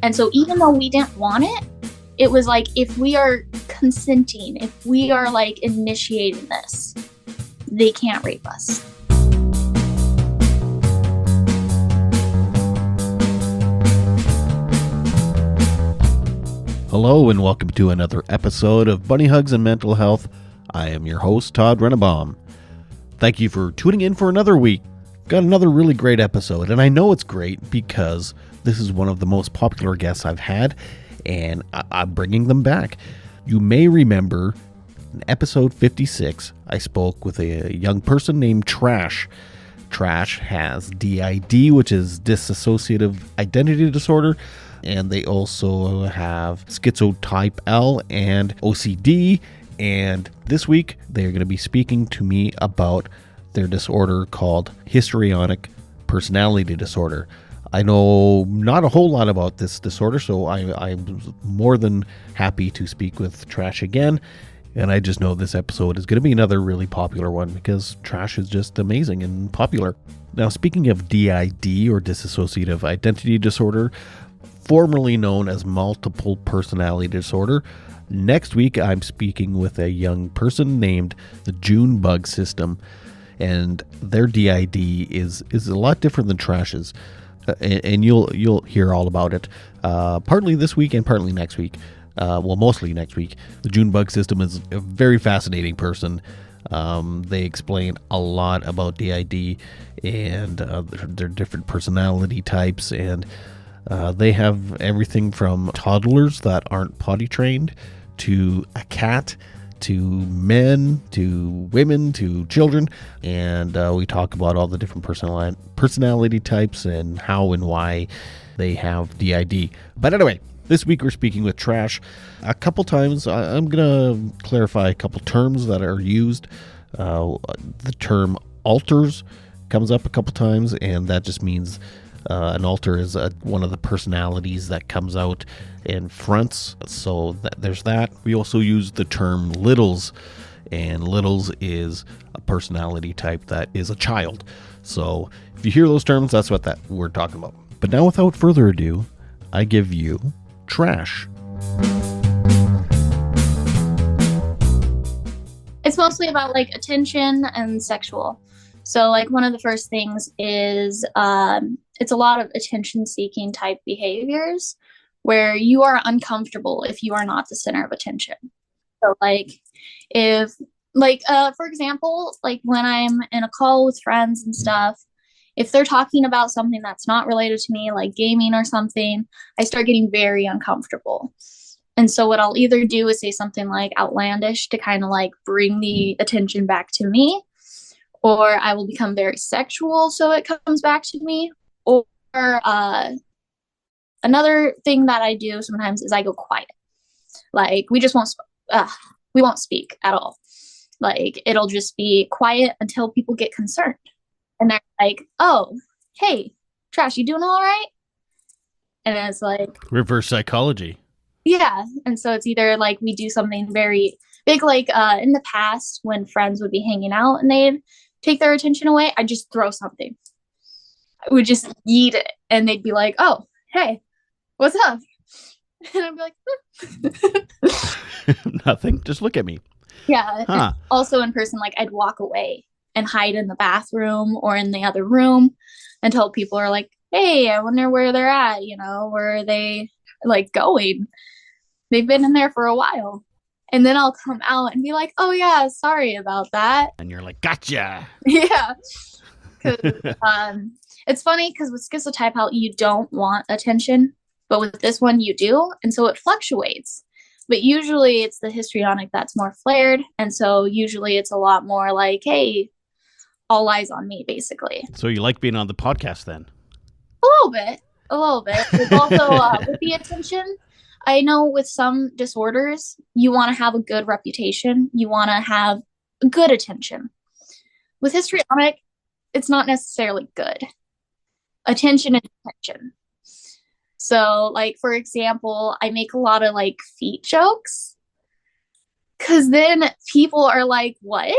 And so even though we didn't want it, it was like, if we are consenting, if we are like initiating this, they can't rape us. Hello and welcome to another episode of Bunny Hugs and Mental Health. I am your host, Todd Rennebaum. Thank you for tuning in for another week. Got another really great episode, and I know it's great because this is one of the most popular guests I've had, and I'm bringing them back. You may remember in episode 56, I spoke with a young person named Trash. Trash has DID, which is Dissociative Identity Disorder, and they also have Schizotypal and OCD. And this week, they're going to be speaking to me about their disorder called Histrionic personality disorder. I know not a whole lot about this disorder, so I'm more than happy to speak with Trash again. And I just know this episode is going to be another really popular one because Trash is just amazing and popular. Now, speaking of DID, or Dissociative Identity Disorder, formerly known as multiple personality disorder, next week I'm speaking with a young person named the June Bug System, and their DID is a lot different than Trash's, and you'll hear all about it partly this week and partly next week. Mostly next week. The June Bug System is a very fascinating person. They explain a lot about DID and their different personality types, and they have everything from toddlers that aren't potty trained to a cat to men to women to children, and we talk about all the different personality types and how and why they have DID. But anyway, this week we're speaking with Trash. A couple times I'm going to clarify a couple terms that are used. The term alters comes up a couple times, and that just means an alter is one of the personalities that comes out and fronts. So there's that. We also use the term littles, and littles is a personality type that is a child. So if you hear those terms, that's what that we're talking about. But now, without further ado, I give you Trash. It's mostly about like attention and sexual. So like one of the first things is it's a lot of attention seeking type behaviors where you are uncomfortable if you are not the center of attention. So like if like for example, like when I'm in a call with friends and stuff, if they're talking about something that's not related to me, like gaming or something, I start getting very uncomfortable. And so what I'll either do is say something like outlandish to kind of like bring the attention back to me, or I will become very sexual so it comes back to me. Or another thing that I do sometimes is I go quiet. Like we won't speak at all. Like it'll just be quiet until people get concerned. And they're like, oh, hey, Trash, you doing all right? And it's like Reverse psychology. Yeah. And so it's either like we do something very big, like in the past when friends would be hanging out and they'd take their attention away, I'd just throw something. I would just eat it, and they'd be like, oh, hey, what's up? And I'd be like, Nothing. Just look at me. Yeah. Huh. Also in person, like I'd walk away and hide in the bathroom or in the other room until people are like, hey, I wonder where they're at. You know, where are they like going? They've been in there for a while. And then I'll come out and be like, oh yeah, sorry about that. And you're like, gotcha. Yeah. It's funny because with Schizotypal, you don't want attention, but with this one you do. And so it fluctuates. But usually it's the histrionic that's more flared. And so usually it's a lot more like, hey, all eyes on me, basically. So you like being on the podcast then? A little bit. There's also with the attention, I know with some disorders, you want to have a good reputation. You want to have good attention. With histrionic, it's not necessarily good. Attention is attention. So, like, for example, I make a lot of, like, feet jokes. Because then people are like, what?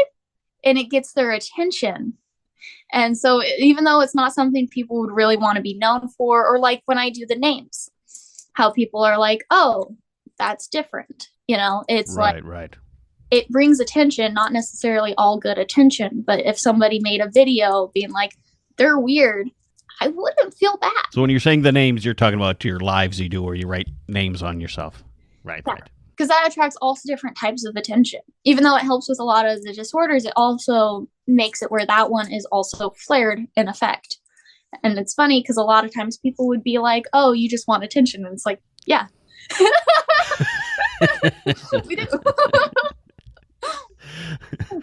And it gets their attention. And so even though it's not something people would really want to be known for, or like when I do the names, how people are like, oh, that's different. It's like Right. it brings attention, not necessarily all good attention, but if somebody made a video being like, they're weird, I wouldn't feel bad. So when you're saying the names, you're talking about your lives you do where you write names on yourself. Right. Because that attracts also different types of attention. Even though it helps with a lot of the disorders, it also makes it where that one is also flared in effect. And it's funny because a lot of times people would be like, oh, you just want attention. And it's like, yeah. We do.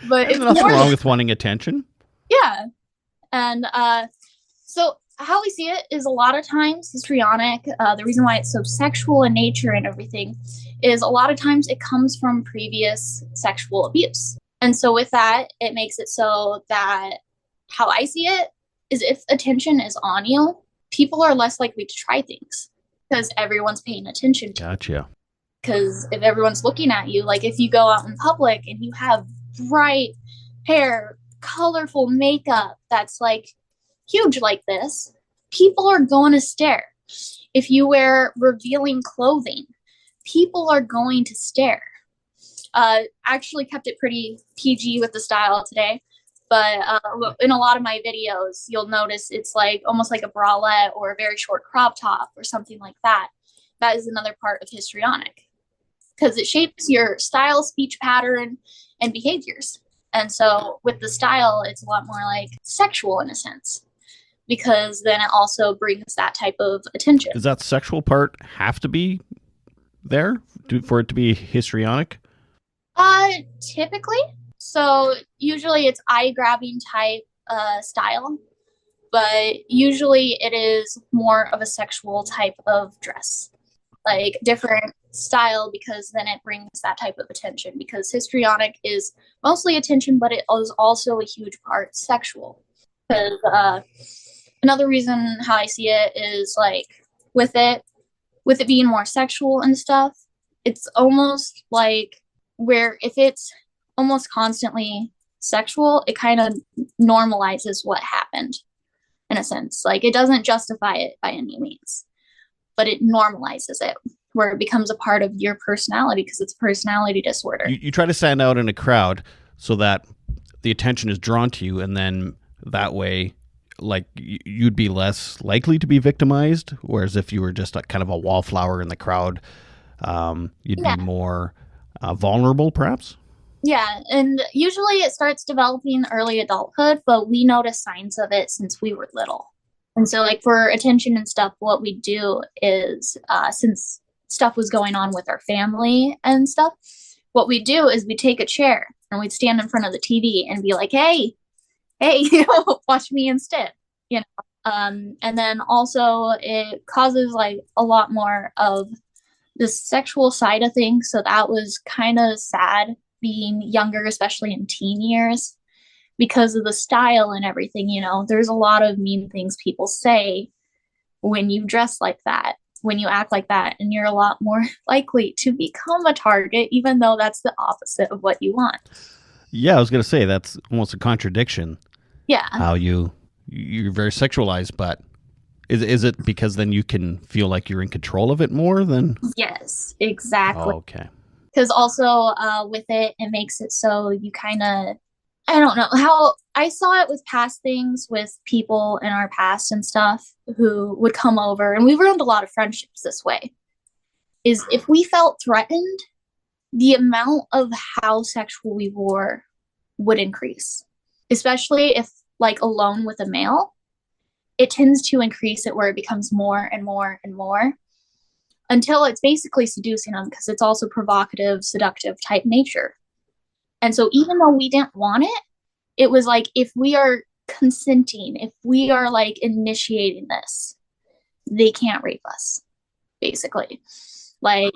But there's nothing wrong with wanting attention. Yeah. And so how we see it is a lot of times histrionic, the reason why it's so sexual in nature and everything is a lot of times it comes from previous sexual abuse. And so with that, it makes it so that how I see it is if attention is on you, people are less likely to try things because everyone's paying attention to you. Gotcha. Because if everyone's looking at you, like if you go out in public and you have bright hair, colorful makeup that's like huge like this, people are going to stare. If you wear revealing clothing, people are going to stare. Actually kept it pretty PG with the style today, but in a lot of my videos, you'll notice it's like almost like a bralette or a very short crop top or something like that. That is another part of histrionic because it shapes your style, speech pattern, and behaviors. And so with the style, it's a lot more like sexual in a sense, because then it also brings that type of attention. Does that sexual part have to be there for it to be histrionic? Typically. So usually it's eye-grabbing type style, but usually it is more of a sexual type of dress, like different style, because then it brings that type of attention, because histrionic is mostly attention, but it is also a huge part sexual. Because another reason how I see it is like with it being more sexual and stuff, it's almost like where if it's almost constantly sexual, it kind of normalizes what happened in a sense. Like it doesn't justify it by any means, but it normalizes it where it becomes a part of your personality because it's a personality disorder. You try to stand out in a crowd so that the attention is drawn to you, and then that way, like you'd be less likely to be victimized. Whereas if you were just kind of a wallflower in the crowd, you'd be more vulnerable, perhaps. Yeah, and usually it starts developing early adulthood, but we notice signs of it since we were little. And so, like for attention and stuff, what we do is, since stuff was going on with our family and stuff, what we do is we take a chair and we'd stand in front of the TV and be like, hey, watch me instead, And then also it causes like a lot more of the sexual side of things. So that was kind of sad being younger, especially in teen years, because of the style and everything. There's a lot of mean things people say when you dress like that, when you act like that, and you're a lot more likely to become a target, even though that's the opposite of what you want. Yeah, I was going to say that's almost a contradiction. Yeah. How you're very sexualized, but is it because then you can feel like you're in control of it more than? Yes, exactly. Oh, okay. Because also with it makes it so you kind of, I don't know how I saw it with past things with people in our past and stuff who would come over, and we ruined a lot of friendships this way, is if we felt threatened, the amount of how sexual we were would increase, especially if like alone with a male, it tends to increase it where it becomes more and more and more until it's basically seducing them because it's also provocative, seductive type nature. And so even though we didn't want it, it was like, if we are consenting, if we are like initiating this, they can't rape us, basically. Like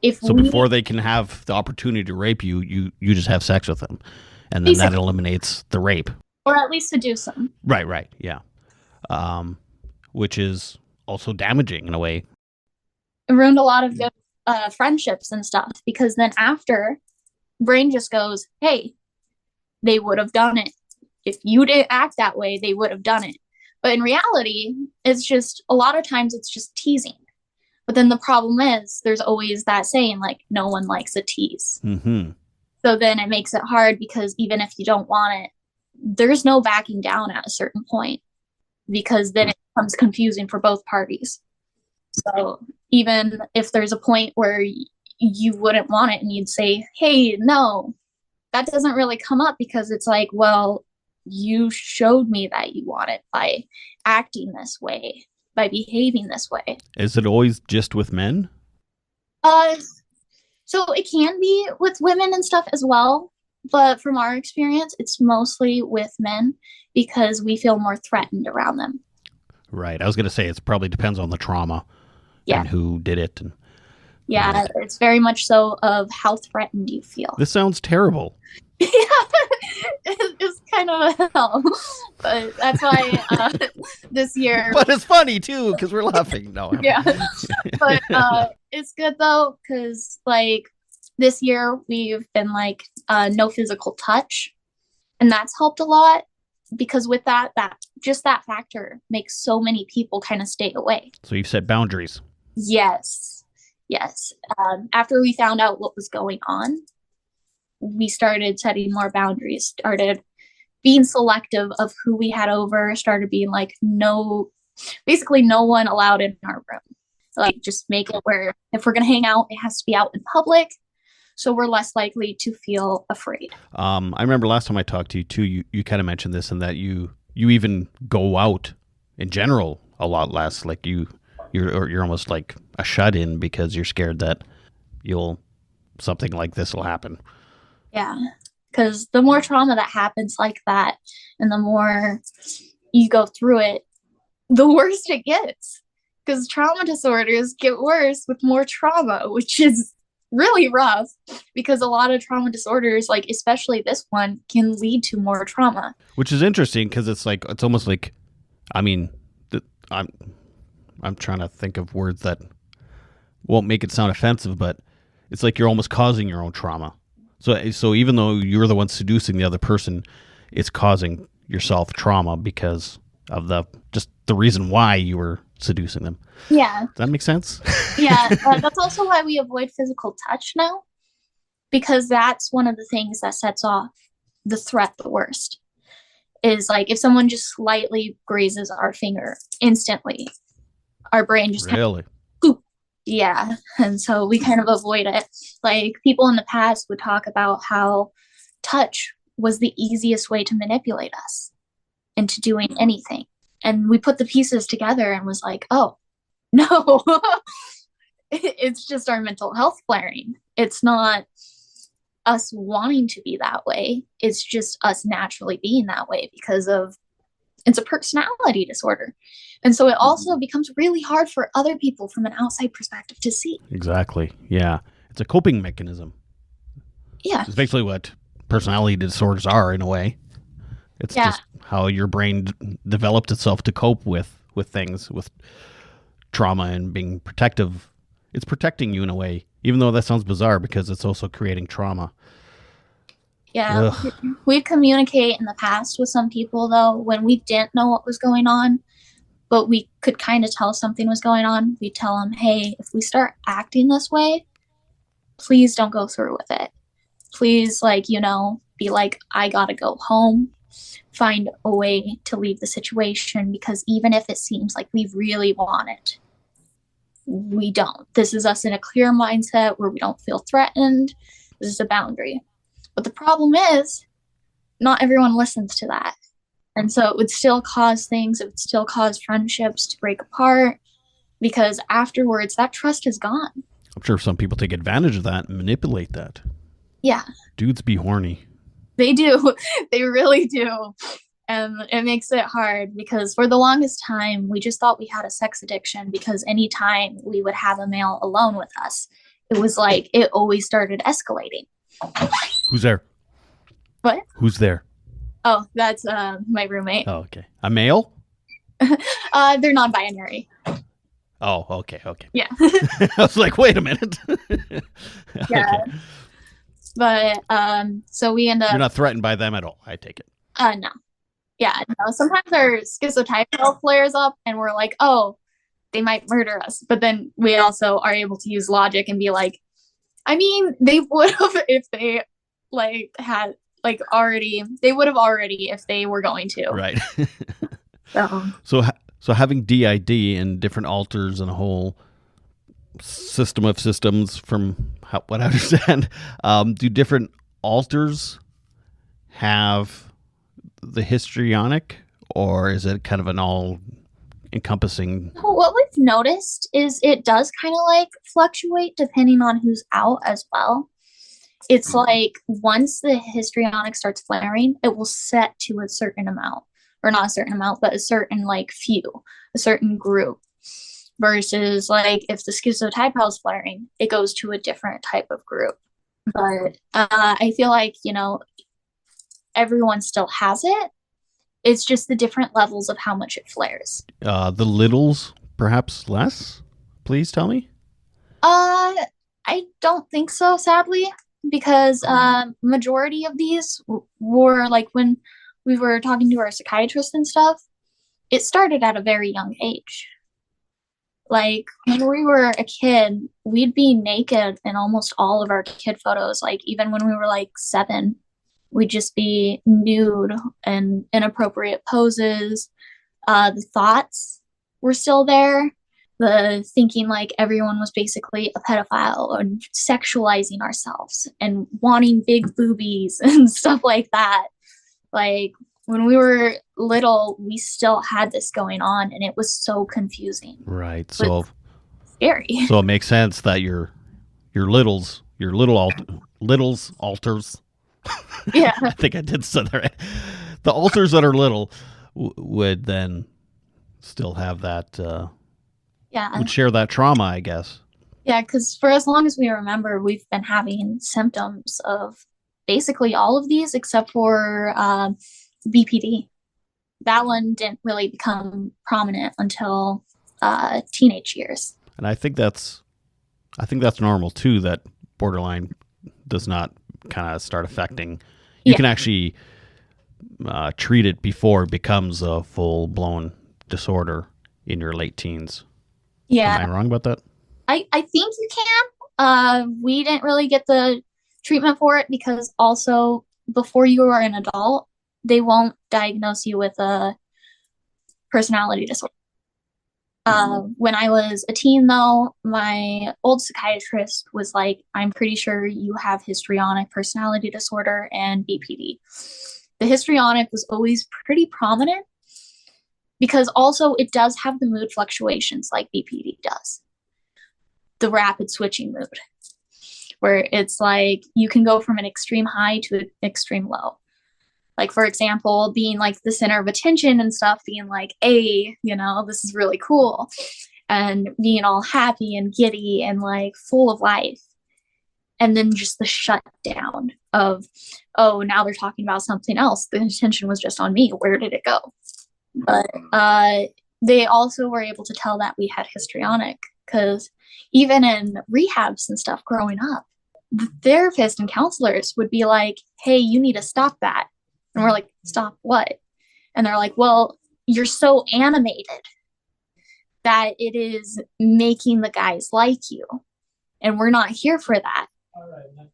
before they can have the opportunity to rape you, you just have sex with them, and then that eliminates the rape. Or at least seduce them. Right, yeah. Which is also damaging in a way. It ruined a lot of good friendships and stuff, because then after, brain just goes, hey, they would have done it. If you didn't act that way, they would have done it. But in reality, it's just, a lot of times it's just teasing. But then the problem is there's always that saying, like, no one likes a tease. Mm-hmm. So then it makes it hard because even if you don't want it, there's no backing down at a certain point, because then it becomes confusing for both parties. So even if there's a point where you wouldn't want it and you'd say, hey, no, that doesn't really come up, because it's like, well, you showed me that you want it by acting this way, by behaving this way. Is it always just with men? So it can be with women and stuff as well, but from our experience, it's mostly with men because we feel more threatened around them. Right. I was going to say it probably depends on the trauma and who did it. And, yeah, right. It's very much so of how threatened you feel. This sounds terrible. Yeah, it's kind of a hell, but that's why this year. But it's funny too because we're laughing. No, yeah, but it's good though because like this year we've been like no physical touch, and that's helped a lot because with that just that factor makes so many people kind of stay away. So you've set boundaries. Yes. After we found out what was going on, we started setting more boundaries, started being selective of who we had over, started being like, basically no one allowed in our room. Like, just make it where if we're going to hang out, it has to be out in public. So we're less likely to feel afraid. I remember last time I talked to you too, you kind of mentioned this and that you even go out in general a lot less. Like you're almost like a shut-in because you're scared that something like this will happen. Yeah, because the more trauma that happens like that and the more you go through it, the worse it gets. Because trauma disorders get worse with more trauma, which is really rough because a lot of trauma disorders, like especially this one, can lead to more trauma. Which is interesting because it's almost like, I mean, I'm trying to think of words that won't make it sound offensive, but it's like you're almost causing your own trauma. So even though you're the one seducing the other person, it's causing yourself trauma because of the reason why you were seducing them. Yeah. Does that make sense? Yeah. That's also why we avoid physical touch now, because that's one of the things that sets off the threat the worst. Is like if someone just slightly grazes our finger, instantly our brain just really? Yeah, and so we kind of avoid it. Like people in the past would talk about how touch was the easiest way to manipulate us into doing anything. And we put the pieces together and was like, oh, no, it's just our mental health flaring. It's not us wanting to be that way. It's just us naturally being that way because it's a personality disorder. And so it also becomes really hard for other people from an outside perspective to see. Exactly. Yeah. It's a coping mechanism. Yeah. It's basically what personality disorders are in a way. It's just how your brain developed itself to cope with things, with trauma and being protective. It's protecting you in a way, even though that sounds bizarre because it's also creating trauma. Yeah. We'd communicate in the past with some people, though, when we didn't know what was going on, but we could kind of tell something was going on. We'd tell them, hey, if we start acting this way, please don't go through with it. Please, be like, I gotta go home, find a way to leave the situation, because even if it seems like we really want it, we don't. This is us in a clear mindset where we don't feel threatened. This is a boundary. But the problem is, not everyone listens to that. And so it would still cause things, it would still cause friendships to break apart, because afterwards that trust is gone. I'm sure some people take advantage of that and manipulate that. Yeah. Dudes be horny. They do. They really do. And it makes it hard because for the longest time, we just thought we had a sex addiction because anytime we would have a male alone with us, it was like it always started escalating. Who's there? What? Who's there? Oh, that's my roommate. Oh, okay. A male? They're non-binary. Oh, okay. Yeah. I was like, wait a minute. Yeah. Okay. But so we end up. You're not threatened by them at all, I take it. No. Yeah. No. Sometimes our schizotypal flares up, and we're like, oh, they might murder us. But then we also are able to use logic and be like, I mean, they would have if they like had like already, they would have already if they were going to. Right. So, So having DID and different alters and a whole system of systems, from what I understand, do different alters have the histrionic, or is it kind of an all encompassing? what we've noticed is it does kind of like fluctuate depending on who's out as well. It's like once the histrionic starts flaring, it will set to a certain amount, or not a certain amount, but a certain like few, a certain group. Versus like if the schizotypal is flaring, it goes to a different type of group. But I feel like, everyone still has it. It's just the different levels of how much it flares. The littles, perhaps less? Please tell me. I don't think so, sadly, because majority of these were like when we were talking to our psychiatrist and stuff, it started at a very young age. Like when we were a kid, we'd be naked in almost all of our kid photos. Like even when we were like 7, we'd just be nude and inappropriate poses. The thoughts were still there. The thinking like everyone was basically a pedophile and sexualizing ourselves and wanting big boobies and stuff like that. Like when we were little, we still had this going on, and it was so confusing. Right. So scary. So it makes sense that your littles alters. Yeah. I think I did say that right. The alters that are little would then still have that. Yeah. Would share that trauma, I guess. Yeah, because for as long as we remember, we've been having symptoms of basically all of these except for BPD. That one didn't really become prominent until teenage years. And I think that's normal too, that borderline does not kind of start affecting. You can actually treat it before it becomes a full-blown disorder in your late teens. Yeah. Am I wrong about that? I think you can. We didn't really get the treatment for it because also before you are an adult, they won't diagnose you with a personality disorder. When I was a teen, though, my old psychiatrist was like, I'm pretty sure you have histrionic personality disorder and BPD. The histrionic was always pretty prominent because also it does have the mood fluctuations like BPD does. The rapid switching mood, where it's like you can go from an extreme high to an extreme low. Like, for example, being like the center of attention and stuff, being like, hey, this is really cool. And being all happy and giddy and like full of life. And then just the shutdown of, oh, now they're talking about something else. The attention was just on me. Where did it go? But they also were able to tell that we had histrionic because even in rehabs and stuff growing up, the therapists and counselors would be like, hey, you need to stop that. And we're like, stop what? And they're like, well, you're so animated that it is making the guys like you. And we're not here for that.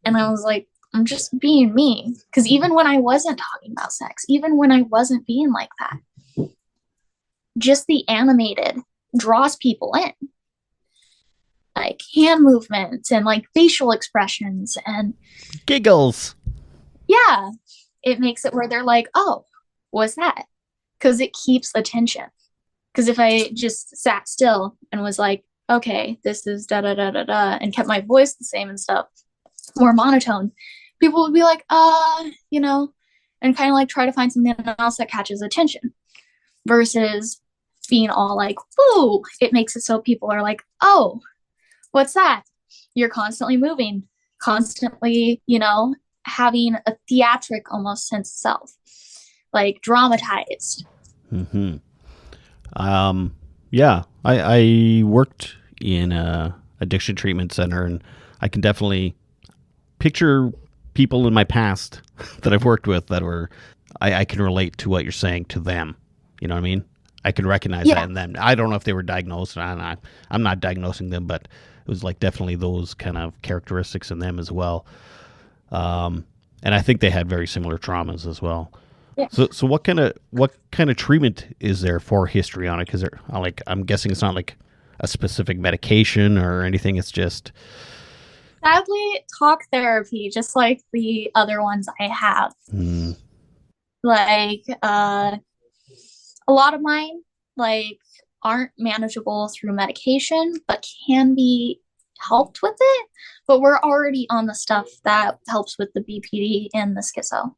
And I was like, I'm just being me. Because even when I wasn't talking about sex, even when I wasn't being like that, just the animated draws people in. Like hand movements and like facial expressions and giggles. Yeah. It makes it where they're like, oh, what's that? Because it keeps attention. Because if I just sat still and was like, okay, this is da da da da da, and kept my voice the same and stuff, more monotone, people would be like, and kind of like try to find something else that catches attention. Versus being all like, ooh, it makes it so people are like, oh, what's that? You're constantly moving, constantly, having a theatric almost sense of self, like dramatized. Mm-hmm. Yeah, I worked in a addiction treatment center, and I can definitely picture people in my past that I've worked with that were, I can relate to what you're saying to them. You know what I mean? I can recognize that in them. I don't know if they were diagnosed, and I'm not diagnosing them, but it was like definitely those kind of characteristics in them as well. And I think they had very similar traumas as well. Yeah. So what kind of treatment is there for histrionic? Is there, like, I'm guessing it's not like a specific medication or anything. It's just Sadly, talk therapy, just like the other ones I have. Like a lot of mine like aren't manageable through medication, but can be helped with it. But we're already on the stuff that helps with the BPD and the schizo.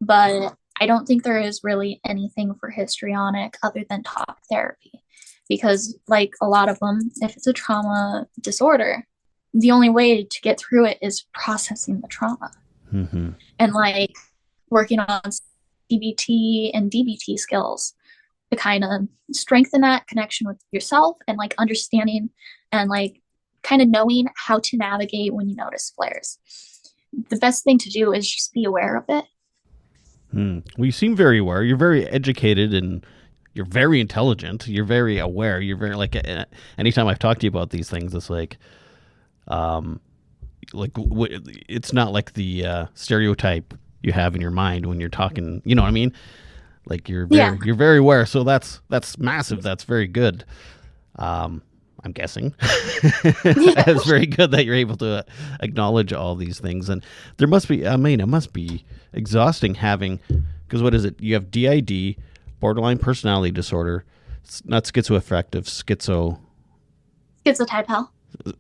But I don't think there is really anything for histrionic other than talk therapy, because like a lot of them, if it's a trauma disorder, the only way to get through it is processing the trauma. And like working on CBT and DBT skills to kind of strengthen that connection with yourself, and like understanding and like kind of knowing how to navigate when you notice flares. The best thing to do is just be aware of it. Well, you seem very aware. You're very educated, and you're very intelligent. You're very aware. You're very like. Anytime I've talked to you about these things, it's like, it's not like the stereotype you have in your mind when you're talking. You know what I mean? Like you're very aware. So that's massive. That's very good. I'm guessing it's very good that you're able to acknowledge all these things. And there must be, I mean, it must be exhausting having, because what is it? You have DID, borderline personality disorder, not schizoaffective,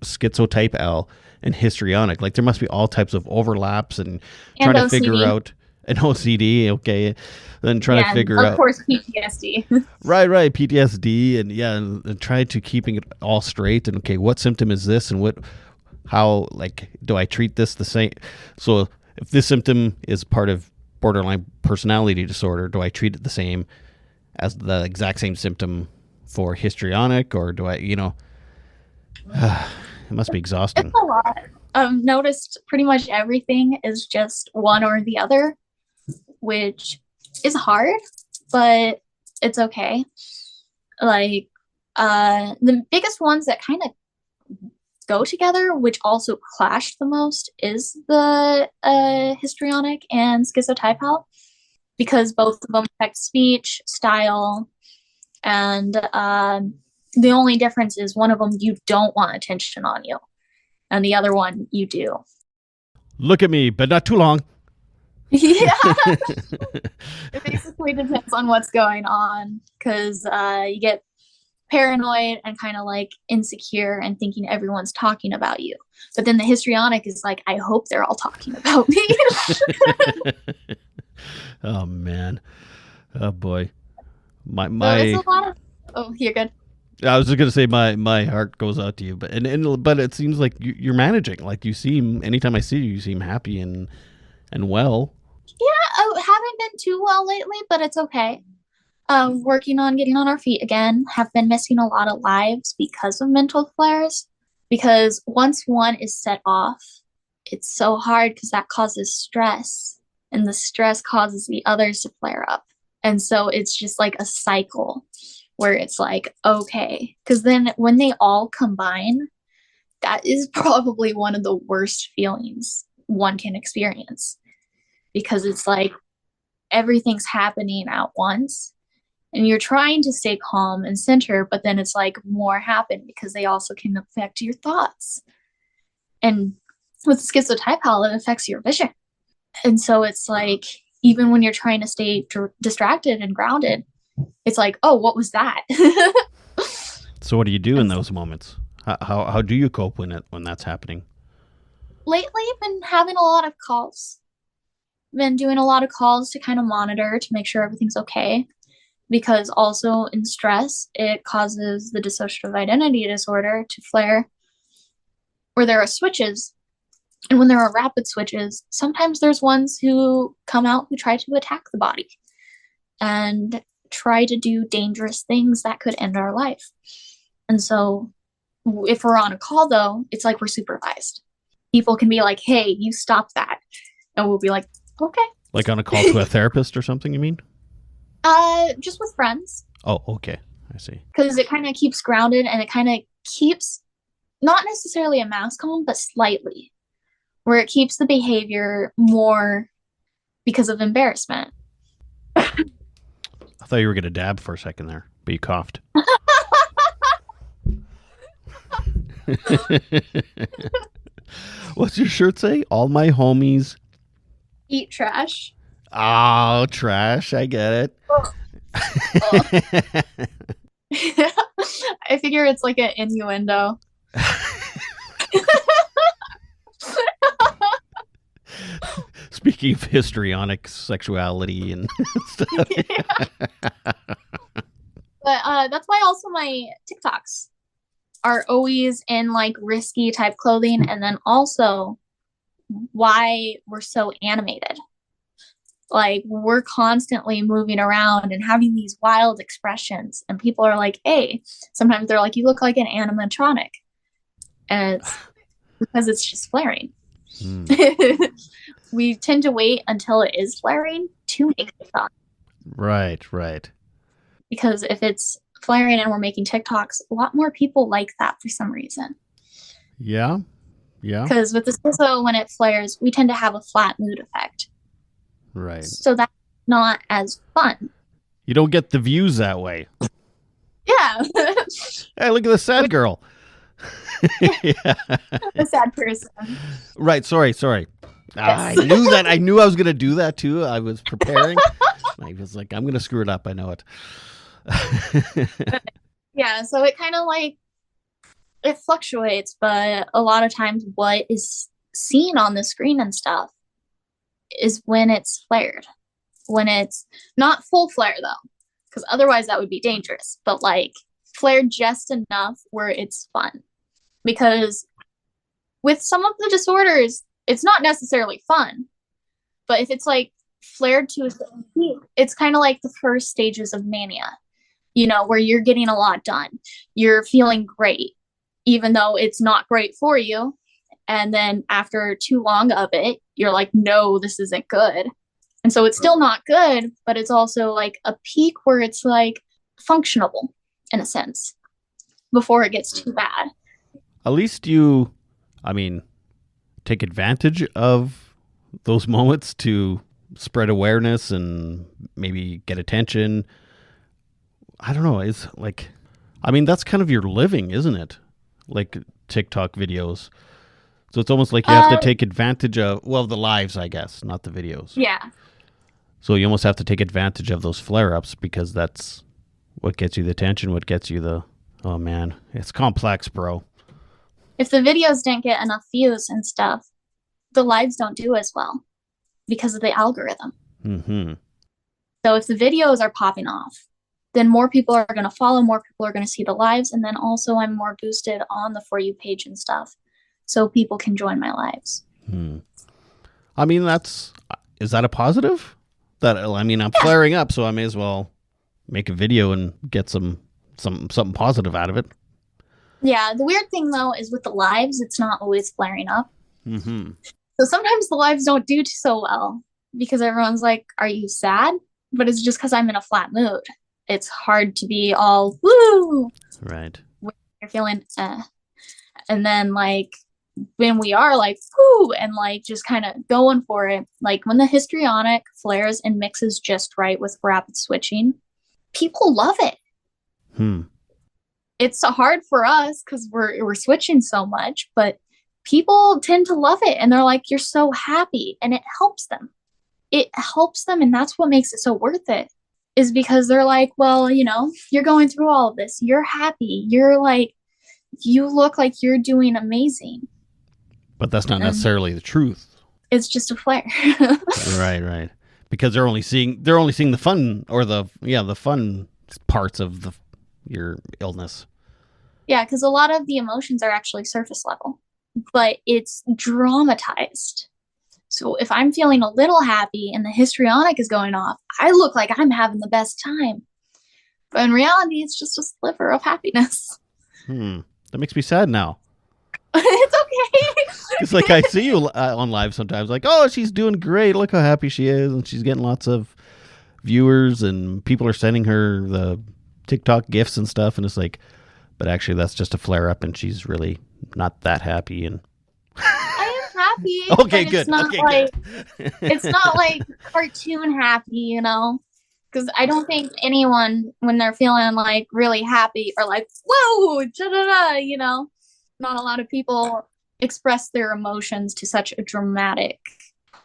schizotypal, and histrionic. Like there must be all types of overlaps and trying to figure out an OCD. Okay. Then trying to figure out, of course, PTSD. right, PTSD, and try to keeping it all straight. And okay, what symptom is this, and how like do I treat this the same? So if this symptom is part of borderline personality disorder, do I treat it the same as the exact same symptom for histrionic, or do I, it must be exhausting. It's a lot. I've noticed pretty much everything is just one or the other, which is hard, but it's okay. Like the biggest ones that kind of go together, which also clash the most, is the histrionic and schizotypal, because both of them affect speech, style, and the only difference is one of them you don't want attention on you, and the other one you do. Look at me, but not too long. Yeah. It basically depends on what's going on, because you get paranoid and kind of like insecure and thinking everyone's talking about you. But then the histrionic is like, I hope they're all talking about me. Oh man. Oh boy. My So it's a lot of, oh, you're good. I was just gonna say my heart goes out to you, but but it seems like you're managing. Like you seem, anytime I see you, you seem happy and well. Yeah, I haven't been too well lately, but it's okay. Working on getting on our feet again. Have been missing a lot of lives because of mental flares. Because once one is set off, it's so hard because that causes stress, and the stress causes the others to flare up. And so it's just like a cycle where it's like, okay, because then when they all combine, that is probably one of the worst feelings one can experience, because it's like everything's happening at once and you're trying to stay calm and center, but then it's like more happen because they also can affect your thoughts. And with schizotypal, it affects your vision. And so it's like, even when you're trying to stay distracted and grounded, it's like, oh, what was that? So what do you do in those moments? How do you cope when that's happening? Lately, I've been having a lot of calls. Been doing a lot of calls to kind of monitor to make sure everything's okay. Because also in stress, it causes the dissociative identity disorder to flare, where there are switches. And when there are rapid switches, sometimes there's ones who come out who try to attack the body and try to do dangerous things that could end our life. And so if we're on a call, though, it's like we're supervised. People can be like, hey, you stop that. And we'll be like, okay. Like on a call to a therapist or something, you mean? Just with friends. Oh, okay. I see. because it kind of keeps grounded and it kind of keeps not necessarily a mask on, but slightly, where it keeps the behavior more because of embarrassment. I thought you were going to dab for a second there, but you coughed. What's your shirt say? All my homies Eat trash. Oh, trash. I get it. Oh. I figure it's like an innuendo. Speaking of histrionic sexuality and stuff. But that's why also my TikToks are always in like risky type clothing, and then also why we're so animated. Like we're constantly moving around and having these wild expressions, and people are like, hey, sometimes they're like, you look like an animatronic. And it's because it's just flaring. We tend to wait until it is flaring to make TikTok. Right. Because if it's flaring and we're making TikToks, a lot more people like that for some reason. Yeah. Because with the schizo, when it flares, we tend to have a flat mood effect. Right. So that's not as fun. You don't get the views that way. Yeah. Hey, look at the sad girl. Yeah. A sad person. Right. Sorry. Yes. I knew that. I knew I was going to do that too. I was preparing. I was like, I'm going to screw it up. I know it. Yeah. So it kind of like, it fluctuates, but a lot of times what is seen on the screen and stuff is when it's flared. When it's not full flare though, because otherwise that would be dangerous, but like flared just enough where it's fun. Because with some of the disorders, it's not necessarily fun, but if it's like flared to a certain peak, it's kind of like the first stages of mania, you know, where you're getting a lot done. You're feeling great, even though it's not great for you. And then after too long of it, you're like, no, this isn't good. And so it's still not good, but it's also like a peak where it's like functionable in a sense before it gets too bad. At least you, take advantage of those moments to spread awareness and maybe get attention. I don't know. It's like, that's kind of your living, isn't it? Like TikTok videos. So it's almost like you have to take advantage of, the lives, I guess, not the videos. Yeah. So you almost have to take advantage of those flare-ups because that's what gets you the attention, what gets you the, oh man, it's complex, bro. If the videos didn't get enough views and stuff, the lives don't do as well because of the algorithm. Mm-hmm. So if the videos are popping off, then more people are going to follow, more people are going to see the lives, and then also I'm more boosted on the For You page and stuff, so people can join my lives. Is that a positive? I'm flaring up, so I may as well make a video and get something positive out of it. Yeah, the weird thing though is with the lives, it's not always flaring up. Mm-hmm. So sometimes the lives don't do so well because everyone's like, are you sad? But it's just because I'm in a flat mood. It's hard to be all woo. Right. When you're feeling and then like when we are like woo and like just kind of going for it, like when the histrionic flares and mixes just right with rapid switching, people love it. It's hard for us because we're switching so much, but people tend to love it and they're like, you're so happy, and it helps them. And that's what makes it so worth it, is because they're like, well, you know, you're going through all of this, you're happy, you're like, you look like you're doing amazing. But that's not necessarily the truth. It's just a flare. Right. Because they're only seeing the fun, or the fun parts of your illness. Yeah, because a lot of the emotions are actually surface level, but it's dramatized. So if I'm feeling a little happy and the histrionic is going off, I look like I'm having the best time. But in reality, it's just a sliver of happiness. That makes me sad now. It's okay. It's like I see you on live sometimes, like, oh, she's doing great. Look how happy she is. And she's getting lots of viewers and people are sending her the TikTok gifs and stuff, and it's like, but actually that's just a flare up, and she's really not that happy. And I am happy. okay, but good. It's not Okay, like good. it's not like cartoon happy, you know? Because I don't think anyone, when they're feeling like really happy or like, whoa, da-da-da, you know, not a lot of people express their emotions to such a dramatic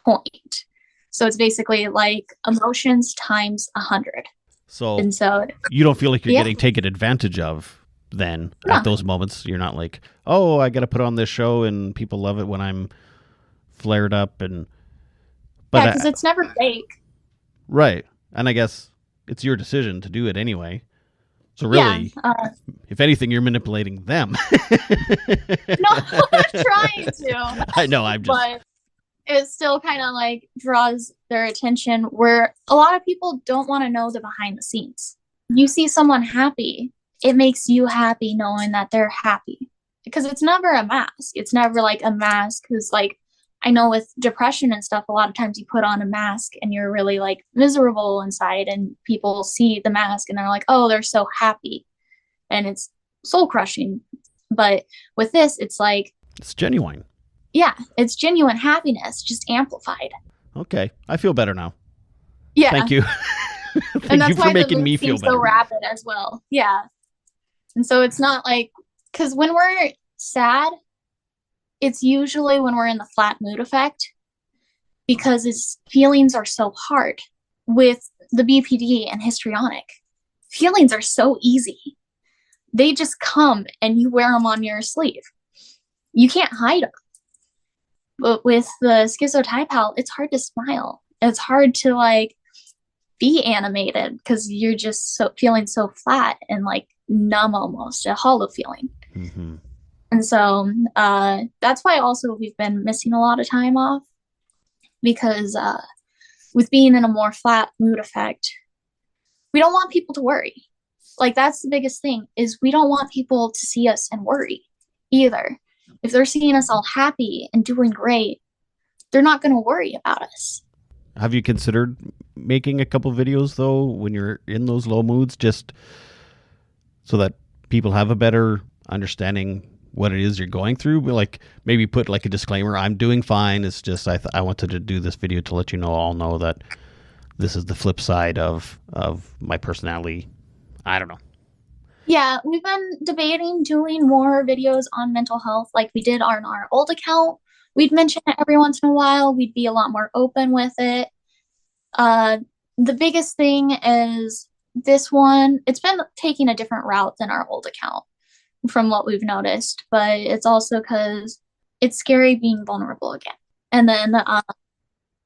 point. So it's basically like emotions times 100. So, And so, you don't feel like you're yeah, getting taken advantage of then no, at those moments? You're not like, oh, I got to put on this show and people love it when I'm flared up. And but yeah, because it's never fake. right. And I guess it's your decision to do it anyway. So Yeah, really, if anything, you're manipulating them. no, I'm trying to, I know, I'm just... but it still kind of like draws their attention where a lot of people don't want to know the behind the scenes. You see someone happy, it makes you happy knowing that they're happy because it's never a mask. It's never like a mask because like I know with depression and stuff, a lot of times you put on a mask and you're really like miserable inside and people see the mask and they're like, oh, they're so happy. And it's soul crushing. But with this, it's like, it's genuine. yeah, it's genuine happiness, just amplified. Okay, I feel better now. Yeah. Thank you. And that's you for why making the me mood feel seems better. so rapid as well. Yeah. And so it's not like, because when we're sad, it's usually when we're in the flat mood effect because its feelings are so hard. With the BPD and histrionic, feelings are so easy. They just come and you wear them on your sleeve. You can't hide them. But with the schizotypal, it's hard to smile. It's hard to like be animated because you're just so feeling so flat and like numb, almost a hollow feeling. Mm-hmm. And so that's why also we've been missing a lot of time off because with being in a more flat mood effect, we don't want people to worry. Like that's the biggest thing is we don't want people to see us and worry either. If they're seeing us all happy and doing great, they're not going to worry about us. Have you considered making a couple videos though when you're in those low moods, just so that people have a better understanding what it is you're going through? Like maybe put like a disclaimer, I'm doing fine. It's just I wanted to do this video to let you all know that this is the flip side of my personality. I don't know. Yeah, we've been debating doing more videos on mental health like we did on our old account. We'd mention it every once in a while. We'd be a lot more open with it. The biggest thing is this one, it's been taking a different route than our old account from what we've noticed, but it's also because it's scary being vulnerable again. And then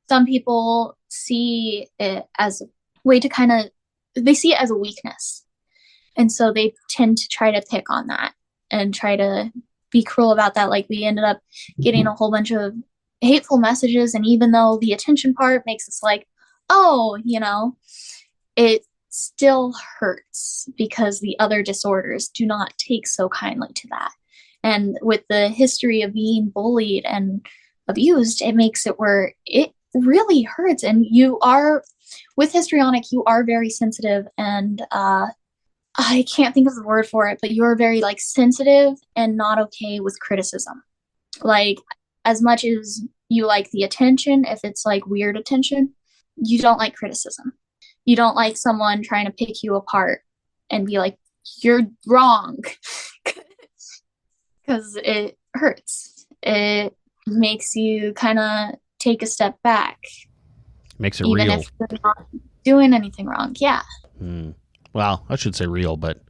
some people see it as a way to they see it as a weakness. And so they tend to try to pick on that and try to be cruel about that. Like we ended up getting a whole bunch of hateful messages. And even though the attention part makes us like, oh, you know, it still hurts because the other disorders do not take so kindly to that. And with the history of being bullied and abused, it makes it where it really hurts. And you are, with histrionic, you are very sensitive and, I can't think of the word for it, but you're very like sensitive and not okay with criticism. Like as much as you like the attention, if it's like weird attention, you don't like criticism. You don't like someone trying to pick you apart and be like, you're wrong. Because it hurts. It makes you kind of take a step back. Makes it even real. If you're not doing anything wrong. Yeah. Well, I should say real, but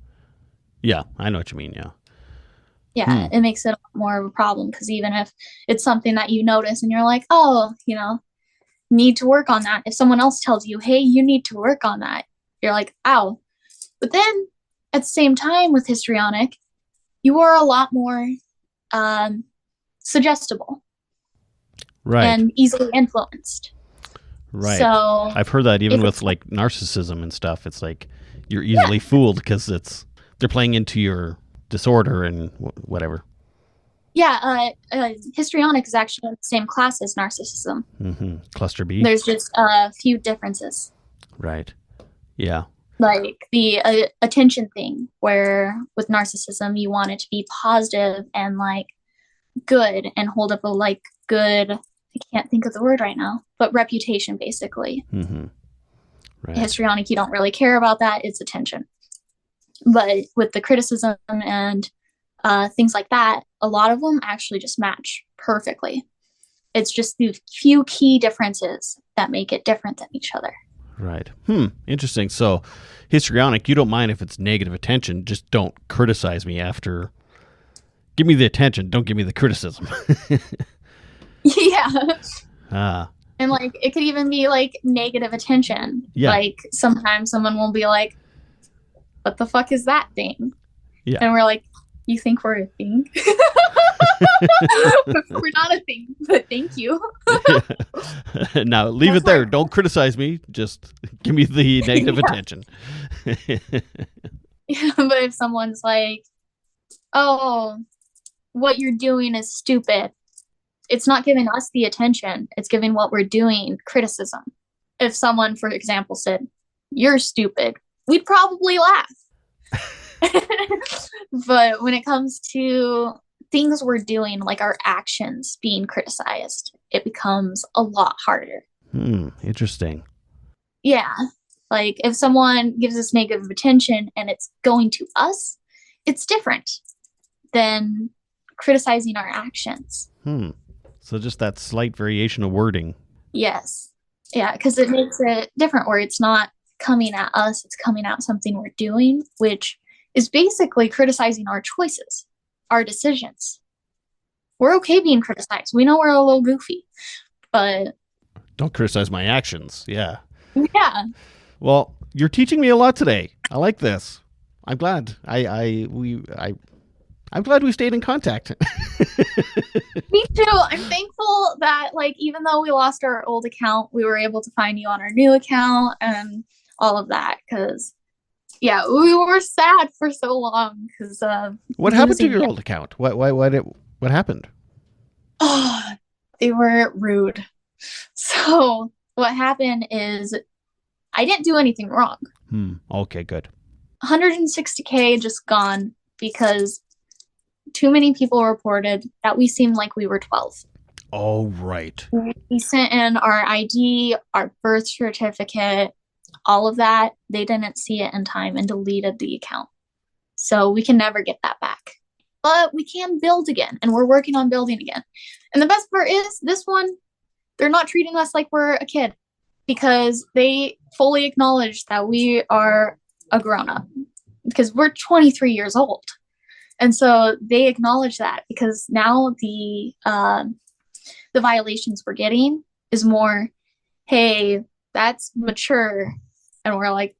yeah, I know what you mean. Yeah. Yeah, it makes it more of a problem because even if it's something that you notice and you're like, oh, you know, need to work on that. If someone else tells you, hey, you need to work on that, you're like, ow. But then at the same time with histrionic, you are a lot more suggestible. Right. And easily influenced. Right. So I've heard that even with like narcissism and stuff. It's like you're easily fooled because they're playing into your disorder and whatever. Yeah, histrionic is actually in the same class as narcissism. Mm-hmm. Cluster B. There's just a few differences. Right. Yeah. Like the attention thing, where with narcissism, you want it to be positive and like good and hold up a like good, I can't think of the word right now, but reputation basically. Mm-hmm. Right. Histrionic, you don't really care about that. It's attention. But with the criticism and things like that, a lot of them actually just match perfectly. It's just the few key differences that make it different than each other. Right. Interesting. So, histrionic, you don't mind if it's negative attention, just don't criticize me after. Give me the attention, don't give me the criticism. Yeah. And like it could even be like negative attention. Yeah. Like sometimes someone will be like, what the fuck is that thing? Yeah. And we're like, you think we're a thing? We're not a thing, but thank you. Now leave it there. Don't criticize me. Just give me the negative attention. Yeah, but if someone's like, oh, what you're doing is stupid, it's not giving us the attention. It's giving what we're doing criticism. If someone, for example, said, you're stupid, we'd probably laugh. But when it comes to things we're doing, like our actions being criticized, it becomes a lot harder. Interesting. Yeah. Like if someone gives us negative attention and it's going to us, it's different than criticizing our actions. So just that slight variation of wording. Yes. Yeah, because it makes it different where it's not coming at us, it's coming at something we're doing, which is basically criticizing our choices, our decisions. We're okay being criticized. We know we're a little goofy, but don't criticize my actions. Yeah. Yeah. Well, you're teaching me a lot today. I like this. I'm glad. I'm glad we stayed in contact. Me too. I'm thankful that like even though we lost our old account, we were able to find you on our new account and all of that, because yeah, we were sad for so long because what happened to your old account? What happened? Oh, they were rude. So what happened is I didn't do anything wrong. Okay, good. 160K just gone because too many people reported that we seemed like we were 12. Oh, right. We sent in our ID, our birth certificate, all of that. They didn't see it in time and deleted the account. So we can never get that back. But we can build again, and we're working on building again. And the best part is this one, they're not treating us like we're a kid because they fully acknowledge that we are a grown-up because we're 23 years old. And so they acknowledge that because now the violations we're getting is more, hey, that's mature. And we're like,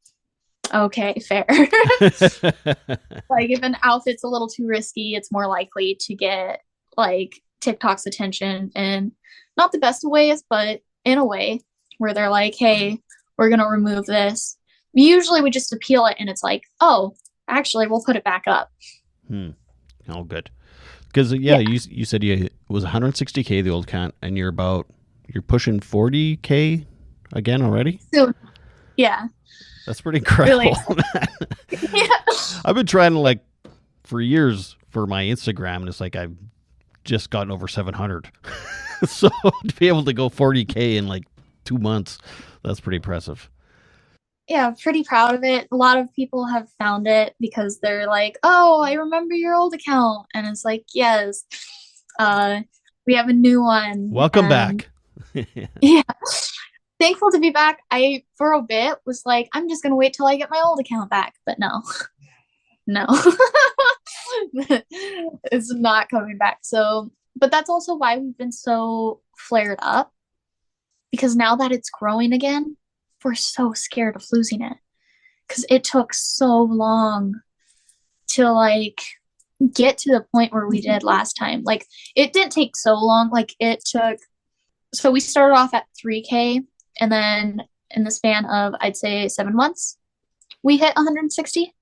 okay, fair. Like if an outfit's a little too risky, it's more likely to get like TikTok's attention, and not the best of ways, but in a way where they're like, hey, we're going to remove this. Usually we just appeal it and it's like, oh, actually, we'll put it back up. Oh, good. Because you said it was 160K the old count, and you're pushing 40K again already. So, yeah, that's pretty incredible. Really? Yeah. I've been trying to for years for my Instagram, and it's like I've just gotten over 700. So to be able to go 40K in 2 months, that's pretty impressive. Yeah, pretty proud of it. A lot of people have found it because they're like, oh, I remember your old account. And it's like, yes, we have a new one. Welcome back. Yeah. Thankful to be back. I, for a bit, was like, I'm just going to wait till I get my old account back. But no. It's not coming back. So, but that's also why we've been so flared up. Because now that it's growing again, we're so scared of losing it because it took so long to get to the point where we did last time. It didn't take so long. So we started off at 3K, and then in the span of, I'd say 7 months, we hit 160.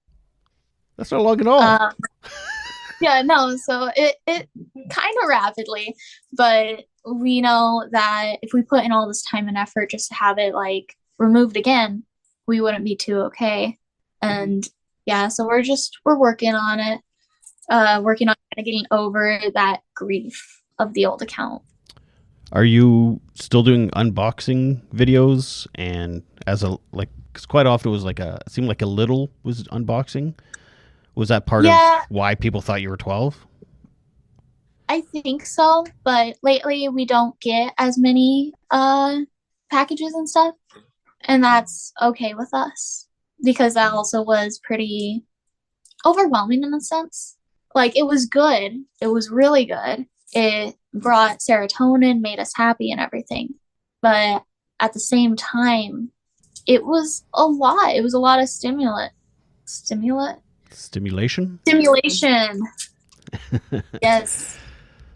That's not long at all. Yeah, no. So it kind of rapidly, but we know that if we put in all this time and effort just to have it removed again, we wouldn't be too okay. And yeah, so we're working on it, working on kind of getting over that grief of the old account. Are you still doing unboxing videos? And as a, like, because quite often it was it seemed like a little was unboxing. Was that part of why people thought you were 12? I think so, but lately we don't get as many packages and stuff, and that's okay with us because that also was pretty overwhelming in a sense. Like it was good. It was really good. It brought serotonin, made us happy and everything. But at the same time, it was a lot. It was a lot of Stimulation? Stimulation. Yes.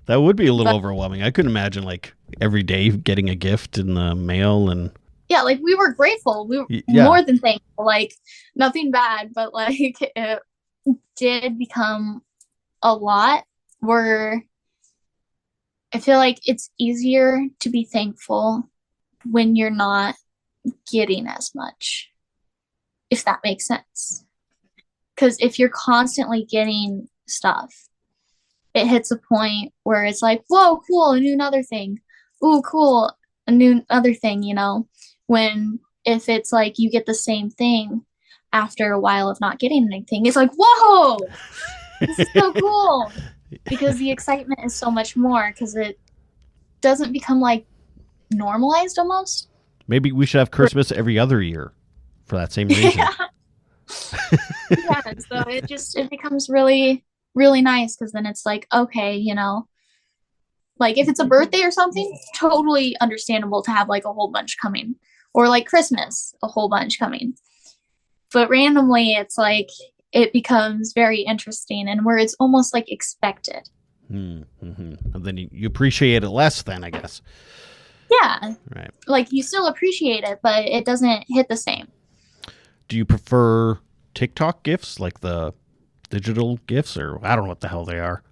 That would be a little overwhelming. I couldn't imagine like every day getting a gift in the mail and yeah, like we were grateful. We were more than thankful. Like nothing bad, but like it did become a lot where I feel like it's easier to be thankful when you're not getting as much, if that makes sense. Because if you're constantly getting stuff, it hits a point where it's like, whoa, cool, a new another thing. Ooh, cool, a new other thing, you know? When if it's like you get the same thing after a while of not getting anything, it's like, whoa, this is so cool. Because the excitement is so much more because it doesn't become like normalized almost. Maybe we should have Christmas every other year for that same reason. Yeah, so it becomes really, really nice because then it's like, okay, you know, like if it's a birthday or something, totally understandable to have like a whole bunch coming, or like Christmas, a whole bunch coming. But randomly, it's like it becomes very interesting and where it's almost like expected. And then you appreciate it less then, I guess. Yeah. Right. Like you still appreciate it, but it doesn't hit the same. Do you prefer TikTok gifts, like the digital gifts, or I don't know what the hell they are?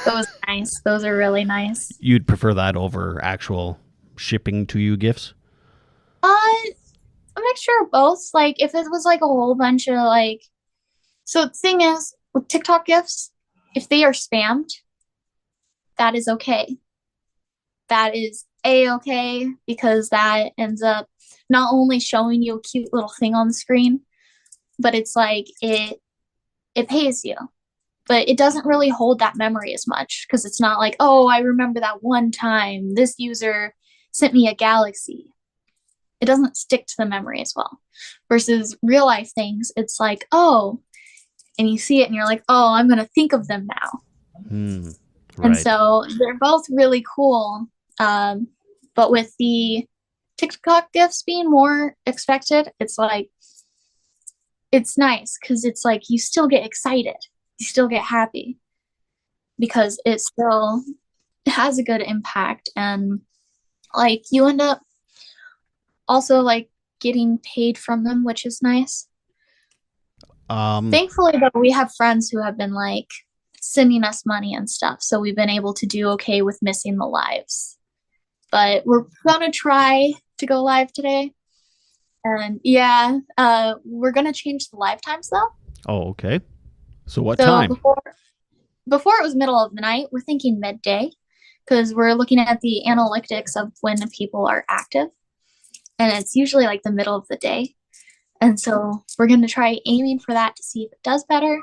Those are nice. Those are really nice. You'd prefer that over actual shipping to you gifts? A mixture of both. Like if it was like a whole bunch of like, so the thing is with TikTok gifts, if they are spammed, that is okay. That is a-okay because that ends up not only showing you a cute little thing on the screen, but it's like it pays you. But it doesn't really hold that memory as much because it's not like, oh, I remember that one time this user sent me a galaxy. It doesn't stick to the memory as well. Versus real life things, it's like, oh, and you see it and you're like, oh, I'm going to think of them now. Right. And so they're both really cool. But with the TikTok gifts being more expected, it's like, it's nice because it's like you still get excited. You still get happy because it still has a good impact. And like you end up also like getting paid from them, which is nice. Thankfully, though, we have friends who have been like sending us money and stuff. So we've been able to do okay with missing the lives. But we're going to try to go live today. And yeah, we're going to change the live times though. Oh, okay. So what time? Before it was middle of the night, we're thinking midday because we're looking at the analytics of when the people are active. And it's usually like the middle of the day. And so we're going to try aiming for that to see if it does better.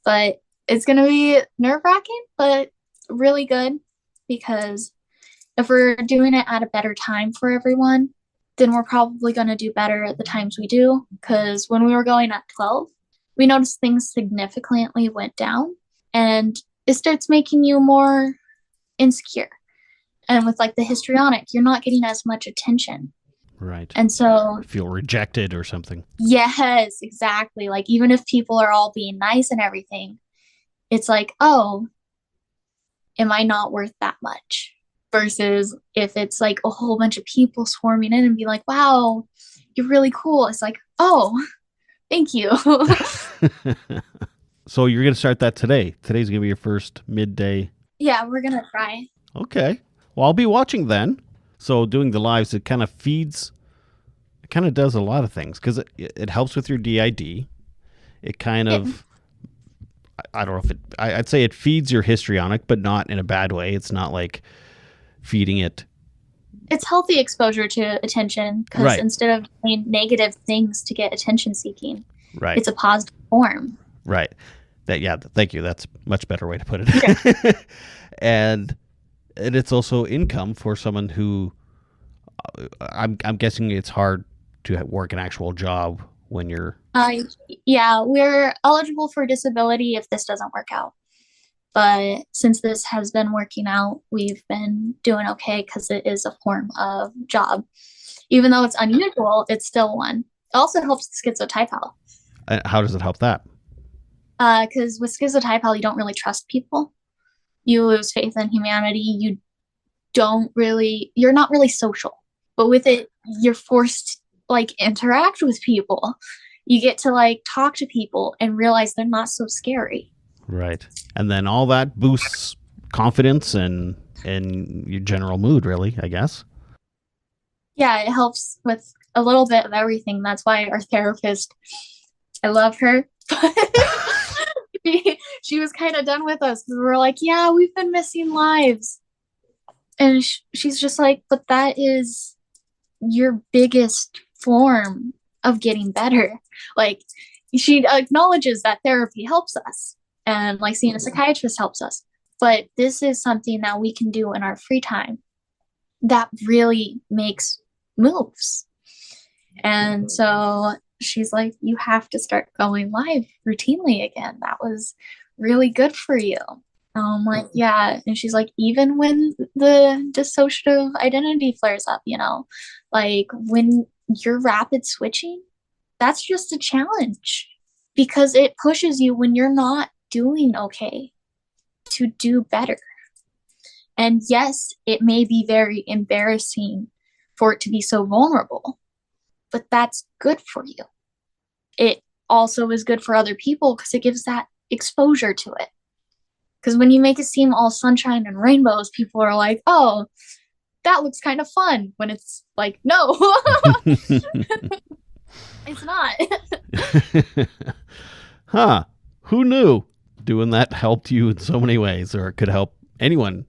But it's going to be nerve-wracking, but really good because if we're doing it at a better time for everyone, then we're probably going to do better at the times we do. Because when we were going at 12, we noticed things significantly went down and it starts making you more insecure. And with like the histrionic, you're not getting as much attention. Right. And so feel rejected or something. Yes, exactly. Like even if people are all being nice and everything, it's like, oh, am I not worth that much? Versus if it's like a whole bunch of people swarming in and be like, wow, you're really cool. It's like, oh, thank you. So you're going to start that today. Today's going to be your first midday. Yeah, we're going to try. Okay. Well, I'll be watching then. So doing the lives, it kind of does a lot of things because it helps with your DID. it kind Yeah. of, I don't know if it, I'd say it feeds your histrionic, but not in a bad way. It's not like feeding it. It's healthy exposure to attention because Right. instead of doing negative things to get attention seeking, Right. it's a positive form. Right. Thank you. That's a much better way to put it. Yeah. and it's also income for someone who I'm guessing it's hard to work an actual job when you're Yeah, we're eligible for disability if this doesn't work out. But since this has been working out, we've been doing okay because it is a form of job. Even though it's unusual, it's still one. It also helps schizotypal. How does it help that? Because with schizotypal, you don't really trust people. You lose faith in humanity. You're not really social. But with it, you're forced to like interact with people. You get to like talk to people and realize they're not so scary. Right. And then all that boosts confidence and your general mood, really, I guess. Yeah, it helps with a little bit of everything. That's why our therapist, I love her. She was kind of done with us because we were like, yeah, we've been missing lives. And she's just like, but that is your biggest form of getting better. Like, she acknowledges that therapy helps us and like seeing a psychiatrist helps us. But this is something that we can do in our free time that really makes moves. And so she's like, you have to start going live routinely again. That was really good for you. I'm like, yeah. And she's like, even when the dissociative identity flares up, like when you're rapid switching, that's just a challenge because it pushes you when you're not doing okay to do better. And yes, it may be very embarrassing for it to be so vulnerable, but that's good for you. It also is good for other people because it gives that exposure to it. Because when you make it seem all sunshine and rainbows, people are like, oh, that looks kind of fun. When it's like, no, it's not. Huh. Who knew? Doing that helped you in so many ways, or it could help anyone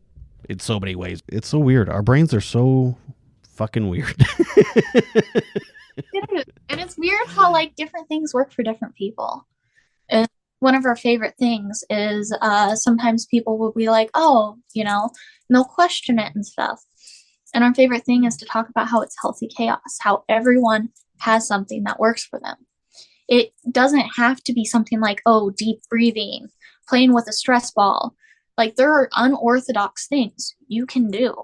in so many ways. It's so weird. Our brains are so fucking weird. It is. And it's weird how like different things work for different people. And one of our favorite things is sometimes people will be like, oh, and they'll question it and stuff. And our favorite thing is to talk about how it's healthy chaos, how everyone has something that works for them. It doesn't have to be something like, oh, deep breathing, playing with a stress ball. Like there are unorthodox things you can do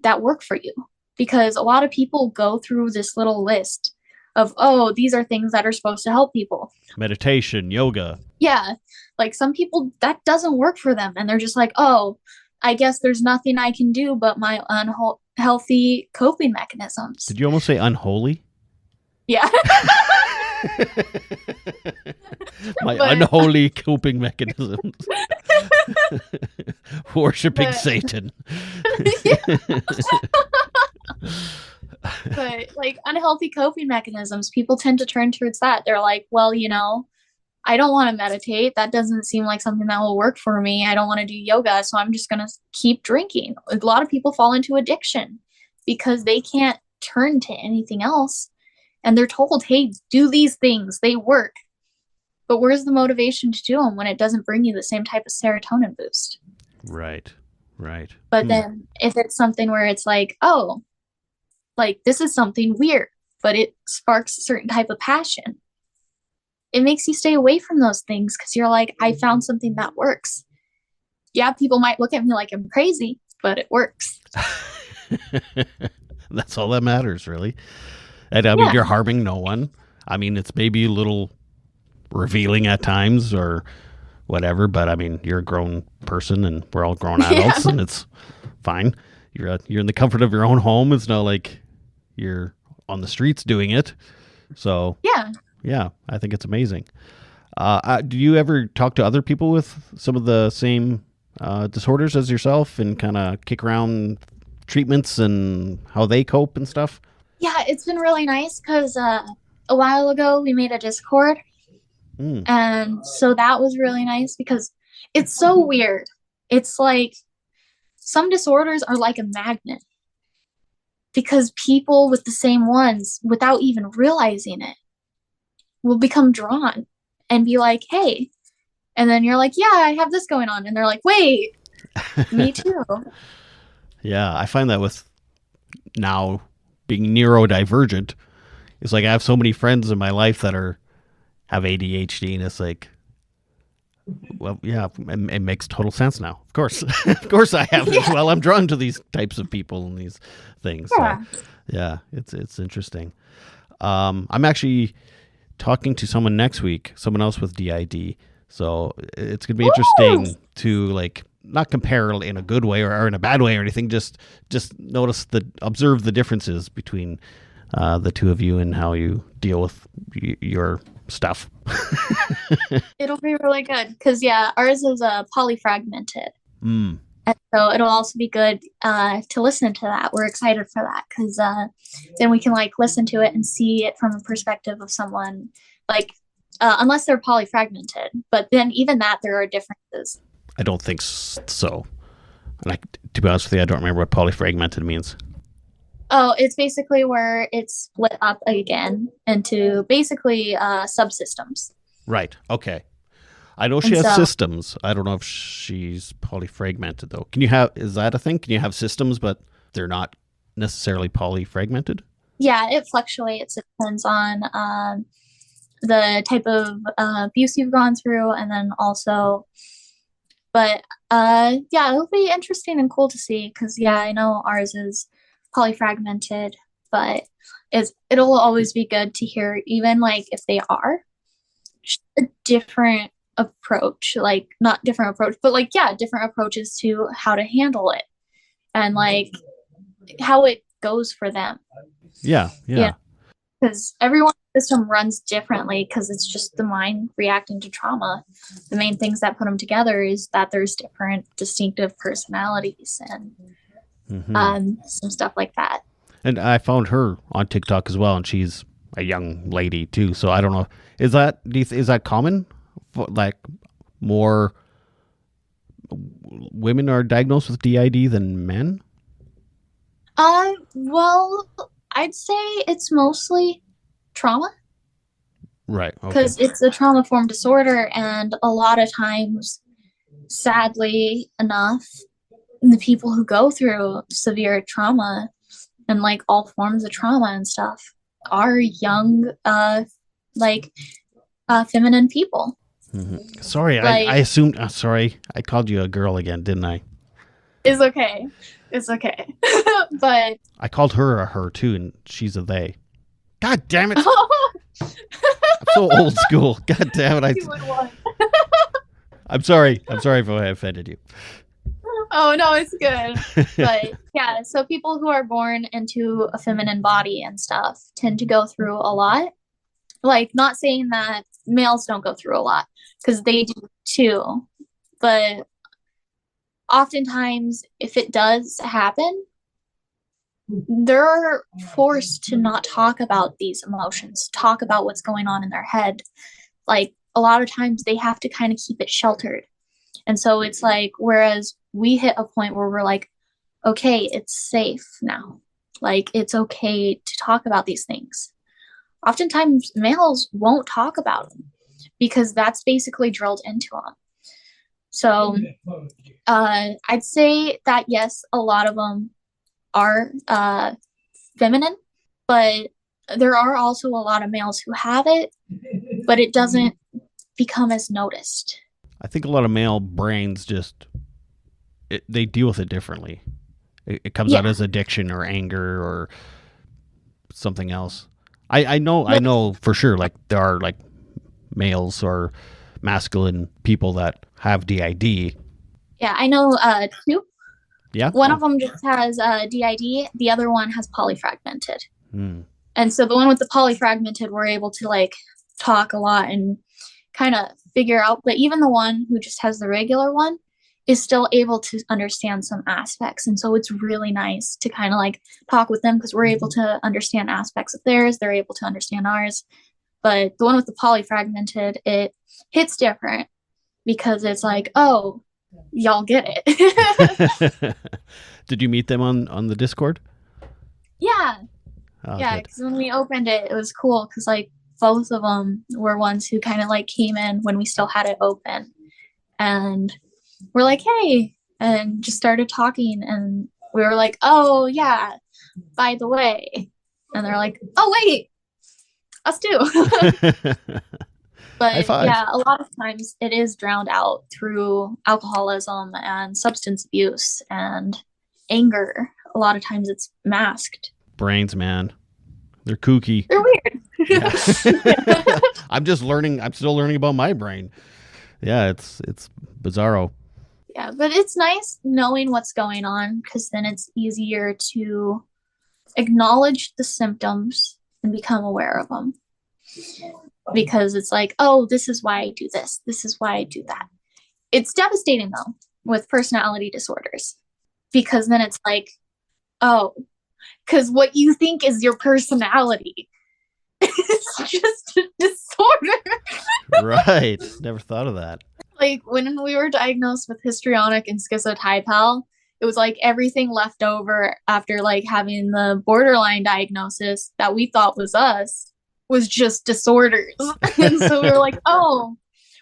that work for you because a lot of people go through this little list of, oh, these are things that are supposed to help people. Meditation, yoga. Yeah. Like some people that doesn't work for them. And they're just like, oh, I guess there's nothing I can do but my unhealthy coping mechanisms. Did you almost say unholy? Yeah. My unholy coping mechanisms. Worshipping Satan. But like unhealthy coping mechanisms, people tend to turn towards that. They're like, well, I don't want to meditate. That doesn't seem like something that will work for me. I don't want to do yoga, so I'm just going to keep drinking. A lot of people fall into addiction because they can't turn to anything else. And they're told, hey, do these things. They work. But where's the motivation to do them when it doesn't bring you the same type of serotonin boost? Right. But then if it's something where it's like, oh, like this is something weird, but it sparks a certain type of passion, it makes you stay away from those things because you're like, I found something that works. Yeah, people might look at me like I'm crazy, but it works. That's all that matters, really. And I mean, you're harming no one. I mean, it's maybe a little revealing at times or whatever, but I mean, you're a grown person and we're all grown adults and it's fine. You're in the comfort of your own home. It's not like you're on the streets doing it. So yeah, I think it's amazing. Do you ever talk to other people with some of the same disorders as yourself and kind of kick around treatments and how they cope and stuff? Yeah, it's been really nice because a while ago we made a Discord And so that was really nice because it's so weird. It's like some disorders are like a magnet because people with the same ones, without even realizing it, will become drawn and be like, hey. And then you're like, yeah, I have this going on. And they're like, wait, me too. Yeah, I find that with now being neurodivergent, it's like I have so many friends in my life that have ADHD, and it's like, well, yeah, it makes total sense now. Of course, of course, I have it as well. I'm drawn to these types of people and these things. Yeah. So, yeah, it's interesting. I'm actually talking to someone next week, someone else with DID. So it's gonna be interesting to like not compare in a good way or in a bad way or anything. Just observe the differences between the two of you and how you deal with your stuff. It'll be really good because ours is polyfragmented. Mm. And so it'll also be good to listen to that. We're excited for that because then we can like listen to it and see it from a perspective of someone like unless they're polyfragmented. But then even that, there are differences. I don't think so. Like, to be honest with you, I don't remember what polyfragmented means. Oh, it's basically where it's split up again into basically subsystems. Right. Okay. I know she has systems. I don't know if she's polyfragmented though. Is that a thing? Can you have systems, but they're not necessarily polyfragmented? Yeah, it fluctuates. It depends on the type of abuse you've gone through, and then also, but it'll be interesting and cool to see because I know ours is polyfragmented, but it'll always be good to hear, even like if they are a different approach, like not different approach, but like different approaches to how to handle it and like how it goes for them. Yeah. Because everyone's system runs differently because it's just the mind reacting to trauma. The main things that put them together is that there's different distinctive personalities and some stuff like that. And I found her on TikTok as well, and she's a young lady too. So I don't know. Is that common? Like more women are diagnosed with DID than men? Well, I'd say it's mostly trauma. Right. Because it's a trauma form disorder, and a lot of times, sadly enough, the people who go through severe trauma and like all forms of trauma and stuff are young, feminine people. Mm-hmm. Sorry, I assumed. Sorry, I called you a girl again, didn't I? It's okay. But I called her a her too, and she's a they. God damn it! I'm so old school. God damn it! I'm sorry. I'm sorry if I offended you. Oh no, it's good. But so people who are born into a feminine body and stuff tend to go through a lot. Like, not saying that males don't go through a lot, because they do too. But oftentimes, if it does happen, they're forced to not talk about these emotions, talk about what's going on in their head. Like, a lot of times they have to kind of keep it sheltered. And so it's like, whereas we hit a point where we're like, okay, it's safe now. Like, it's okay to talk about these things. Oftentimes males won't talk about them because that's basically drilled into them. So I'd say that yes, a lot of them are feminine, but there are also a lot of males who have it, but it doesn't become as noticed. I think a lot of male brains they deal with it differently. It comes out as addiction or anger or something else. I know for sure, like there are like males or masculine people that have DID. Yeah, I know two. Yeah. One of them just has DID. The other one has polyfragmented. And so the one with the polyfragmented, we're able to like talk a lot and kind of figure out. But even the one who just has the regular one is still able to understand some aspects. And so it's really nice to kind of like talk with them because we're able to understand aspects of theirs. They're able to understand ours. But the one with the polyfragmented, it hits different because it's like, oh, y'all get it. Did you meet them on the Discord? Yeah. Oh, Yeah, good. because when we opened it, it was cool because like both of them were ones who kind of like came in when we still had it open, and we're like, hey, and just started talking, and we were like, oh yeah, by the way, and they're like, oh wait, us too. High But five. yeah, a lot of times it is drowned out through alcoholism and substance abuse and anger. A lot of times it's masked. Brains, man. They're kooky. They're weird. Yeah. I'm still learning about my brain. Yeah, it's bizarro. Yeah, but it's nice knowing what's going on because then it's easier to acknowledge the symptoms and become aware of them. Because it's like, oh, this is why I do this. This is why I do that. It's devastating though with personality disorders because then it's like, oh, because what you think is your personality is just a disorder. Right. Never thought of that. Like when we were diagnosed with histrionic and schizotypal, it was like everything left over after like having the borderline diagnosis that we thought was us was just disorders. And so we were like, oh,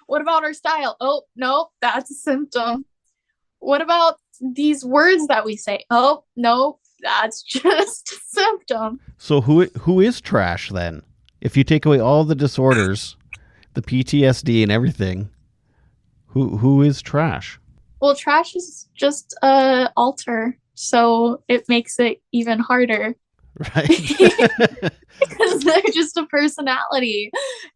what about our style? Oh, no, that's a symptom. What about these words that we say? Oh, no, that's just a symptom. So who is trash then? If you take away all the disorders, the PTSD and everything, who is trash? Well, trash is just a alter, so it makes it even harder. Right. Because they're just a personality.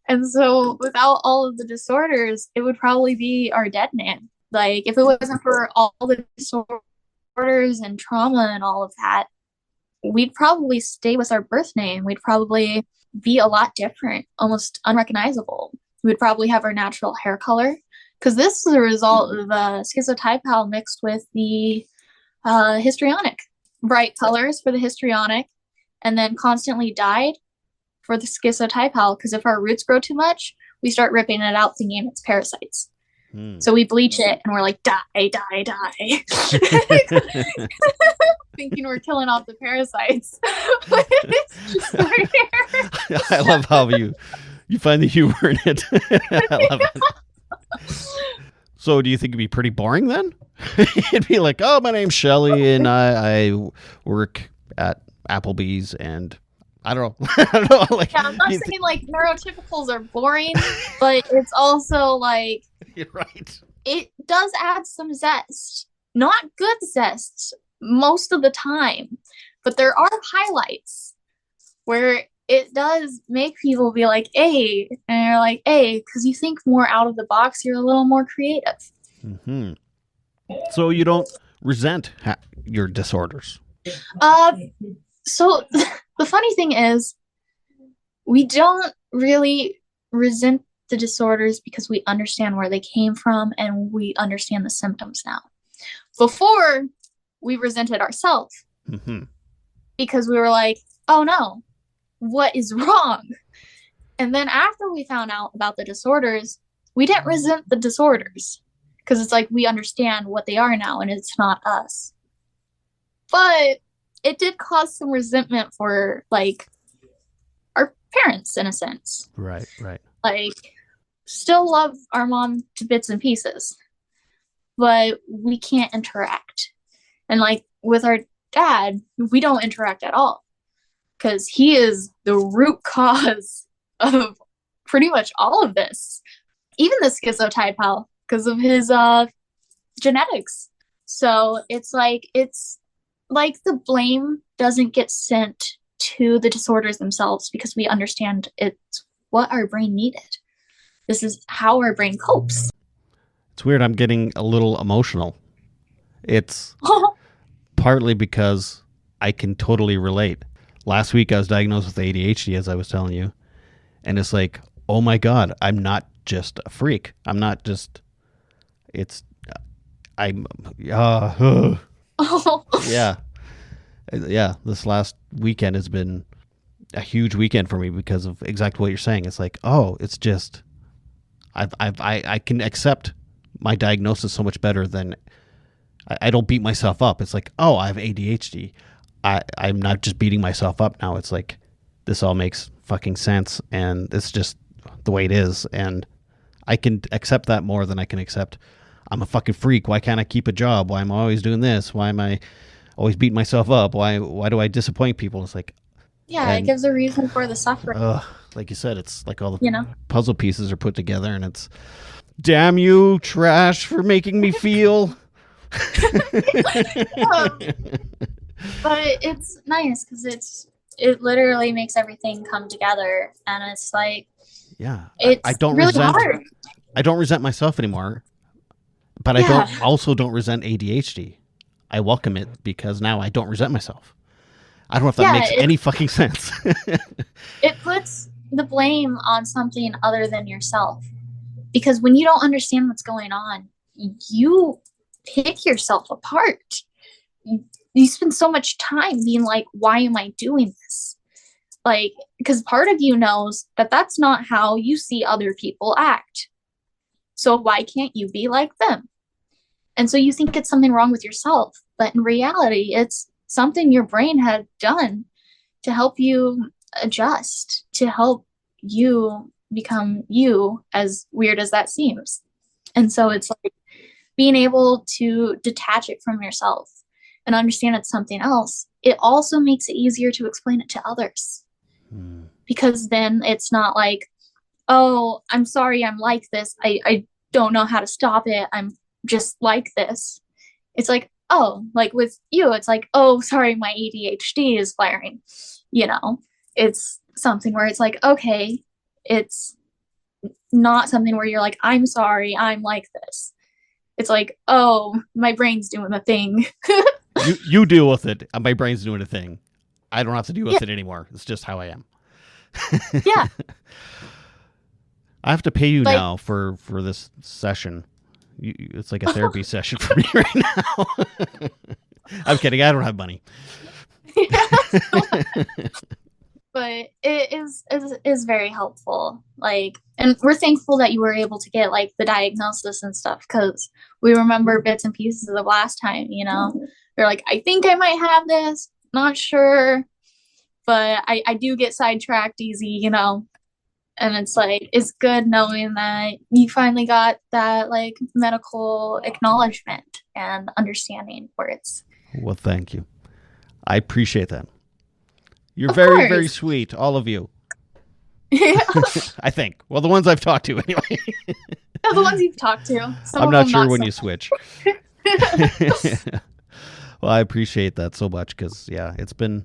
And so without all of the disorders, it would probably be our dead name. Like if it wasn't for all the disorders and trauma and all of that, we'd probably stay with our birth name. We'd probably be a lot different, almost unrecognizable. We'd probably have our natural hair color because this is a result of schizotypal mixed with the histrionic. Bright colors for the histrionic, and then constantly dyed for the schizotypal, because if our roots grow too much, we start ripping it out thinking it's parasites. So we bleach it and we're like, die, die, die. Thinking we're killing off the parasites. But it's just our hair. I love how you find the humor in it. I love it. So do you think it'd be pretty boring then? It'd be like, oh, my name's Shelly and I work at Applebee's and I don't know. I don't know. Like, yeah, I'm not saying like neurotypicals are boring, but it's also like, you're right. It does add some zest. Not good zest most of the time, but there are highlights where it does make people be like, hey, and you're like, hey, because you think more out of the box, you're a little more creative. Mm-hmm. So you don't resent your disorders? So the funny thing is, we don't really resent the disorders because we understand where they came from and we understand the symptoms now. Before, we resented ourselves because we were like, oh no, what is wrong? And then after we found out about the disorders, we didn't resent the disorders because it's like we understand what they are now and it's not us. But it did cause some resentment for like our parents in a sense. Right. Like, still love our mom to bits and pieces, but we can't interact. And like with our dad, we don't interact at all because he is the root cause of pretty much all of this, even the schizotypal, because of his genetics. So it's like the blame doesn't get sent to the disorders themselves because we understand it's what our brain needed. This is how our brain copes. It's weird. I'm getting a little emotional. It's partly because I can totally relate. Last week I was diagnosed with ADHD, as I was telling you. And it's like, oh my God, I'm not just a freak. I'm not just, yeah. Yeah. This last weekend has been a huge weekend for me because of exactly what you're saying. It's like, oh, it's just I can accept my diagnosis so much better than I don't beat myself up. It's like, oh, I have ADHD. I'm not just beating myself up now. It's like, this all makes fucking sense, and it's just the way it is. And I can accept that more than I can accept I'm a fucking freak. Why can't I keep a job? Why am I always doing this? Why am I always beating myself up? Why do I disappoint people? It's like, Yeah, it gives a reason for the suffering. Like you said, it's like all the You know? puzzle pieces are put together, and it's, damn you, trash, for making me feel. But it's nice because it literally makes everything come together, and it's like, yeah, it's I don't really resent. hard. I don't resent myself anymore, but Yeah. I also don't resent ADHD. I welcome it because now I don't resent myself. I don't know if that makes any fucking sense. It puts the blame on something other than yourself, because when you don't understand what's going on, you pick yourself apart. You spend so much time being like, why am I doing this? Like, because part of you knows that that's not how you see other people act. So why can't you be like them? And so you think it's something wrong with yourself, but in reality, it's something your brain had done to help you adjust, to help you become you, as weird as that seems. And so it's like being able to detach it from yourself and understand it's something else. It also makes it easier to explain it to others. Because then it's not like, oh, I'm sorry, I'm like this. I don't know how to stop it. I'm just like this. It's like, oh, like with you, it's like, oh, sorry, my ADHD is flaring. You know, it's something where it's like, okay, it's not something where you're like, I'm sorry, I'm like this. It's like, oh, my brain's doing a thing. You deal with it. My brain's doing a thing. I don't have to deal with it anymore. It's just how I am. Yeah. I have to pay you now for this session. It's like a therapy session for me right now. I'm kidding. I don't have money. But it is very helpful. Like, and we're thankful that you were able to get like the diagnosis and stuff, because we remember bits and pieces of last time, you know. You're like, I think I might have this, not sure, but I do get sidetracked easy, you know. And it's like, it's good knowing that you finally got that like medical acknowledgement and understanding where it's. Well, thank you. I appreciate that. You're very, very sweet, all of you. I think. Well, the ones I've talked to, anyway. Yeah, the ones you've talked to. I'm not sure when you switch. Well, I appreciate that so much because, yeah, it's been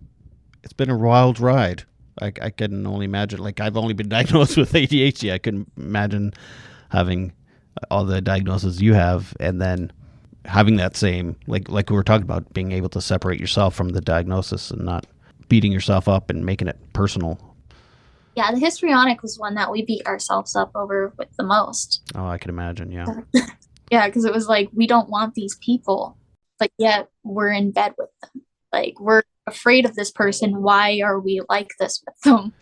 a wild ride. I can only imagine. Like, I've only been diagnosed with ADHD. I couldn't imagine having all the diagnoses you have, and then having that same, like we were talking about, being able to separate yourself from the diagnosis and not beating yourself up and making it personal. Yeah, the histrionic was one that we beat ourselves up over with the most. Oh, I can imagine, yeah. Yeah, because it was like, we don't want these people, but yet we're in bed with them. Like, we're afraid of this person. Why are we like this with them?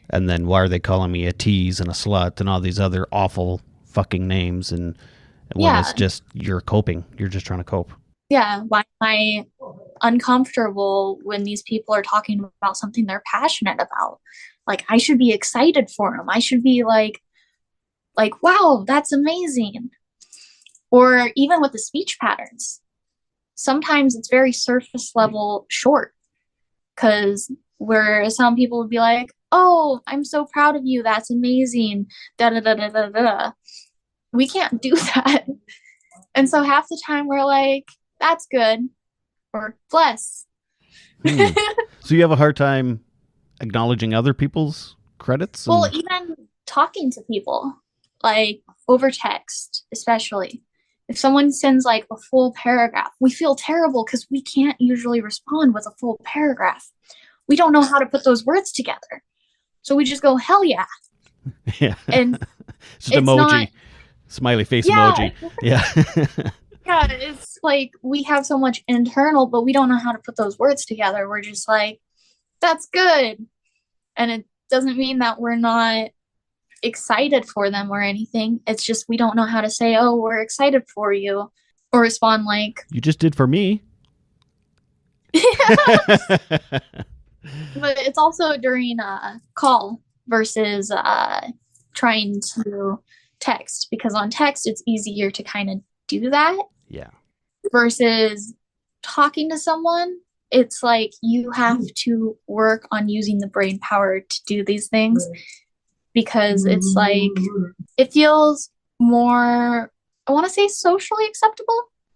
And then why are they calling me a tease and a slut and all these other awful fucking names? And when it's just, you're coping. You're just trying to cope. Yeah, why am I uncomfortable when these people are talking about something they're passionate about? Like, I should be excited for them. I should be like, wow, that's amazing. Or even with the speech patterns, sometimes it's very surface level short, because where some people would be like, oh, I'm so proud of you, that's amazing, da da da da da da. We can't do that. And so half the time we're like, that's good, or bless. So you have a hard time acknowledging other people's credits? Well, even talking to people, like over text, especially. If someone sends like a full paragraph, we feel terrible because we can't usually respond with a full paragraph. We don't know how to put those words together. So we just go, hell yeah. Yeah. And just emoji, smiley face emoji. Yeah. Yeah, it's like we have so much internal, but we don't know how to put those words together. We're just like, that's good. And it doesn't mean that we're not excited for them or anything. It's just we don't know how to say, oh, we're excited for you, or respond like, you just did for me. But it's also during a call versus trying to text, because on text it's easier to kind of do that. Yeah. Versus talking to someone, it's like you have to work on using the brain power to do these things, because it's like it feels more, I want to say, socially acceptable.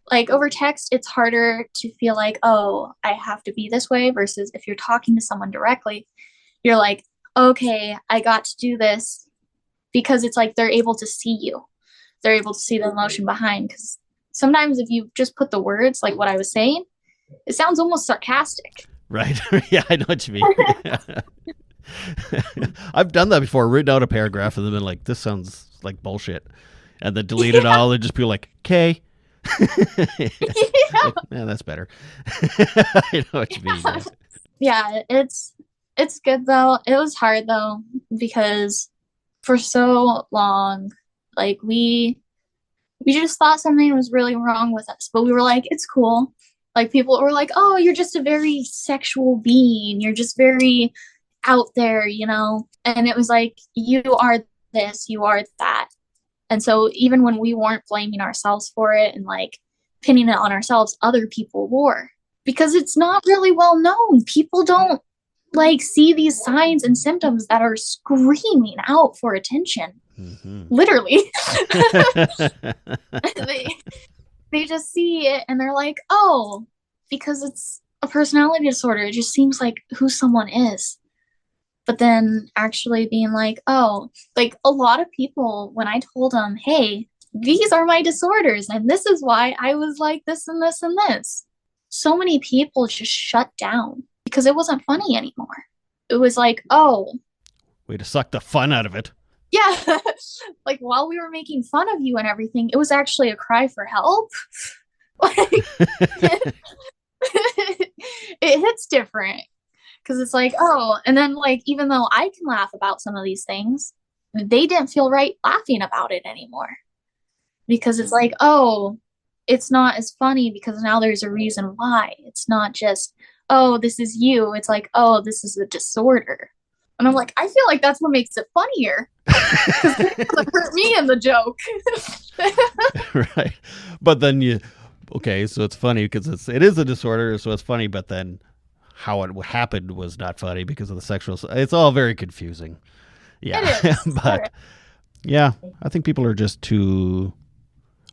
Like over text, it's harder to feel like, oh, I have to be this way, versus if you're talking to someone directly, you're like, okay, I got to do this, because it's like they're able to see you. They're able to see the emotion behind, because sometimes if you just put the words like what I was saying, it sounds almost sarcastic. Right. Yeah, I know what you mean. I've done that before, written out a paragraph and then been like, this sounds like bullshit. And then delete it all and just be like, okay. Like, yeah, that's better. I know what you mean. Yeah, it's good though. It was hard though, because for so long, like we just thought something was really wrong with us, but we were like, it's cool. Like people were like, oh, you're just a very sexual being. You're just very out there, you know? And it was like, you are this, you are that. And so even when we weren't blaming ourselves for it and like pinning it on ourselves, other people were, because it's not really well known. People don't like see these signs and symptoms that are screaming out for attention. Mm-hmm. Literally. they just see it and they're like, oh, because it's a personality disorder, it just seems like who someone is. But then actually being like, oh, like a lot of people, when I told them, hey, these are my disorders and this is why I was like this and this and this, so many people just shut down because it wasn't funny anymore. It was like, oh, way to suck the fun out of it. Yeah. Like while we were making fun of you and everything, it was actually a cry for help. Like it hits different. Because it's like, oh, and then like, even though I can laugh about some of these things, they didn't feel right laughing about it anymore. Because it's like, oh, it's not as funny because now there's a reason why. It's not just, oh, this is you. It's like, oh, this is a disorder. And I'm like, I feel like that's what makes it funnier. Because it doesn't hurt me in the joke. Right. But then okay, so it's funny because it is a disorder, so it's funny, but then how it happened was not funny because of the sexual. It's all very confusing. Yeah. But yeah, I think people are just too.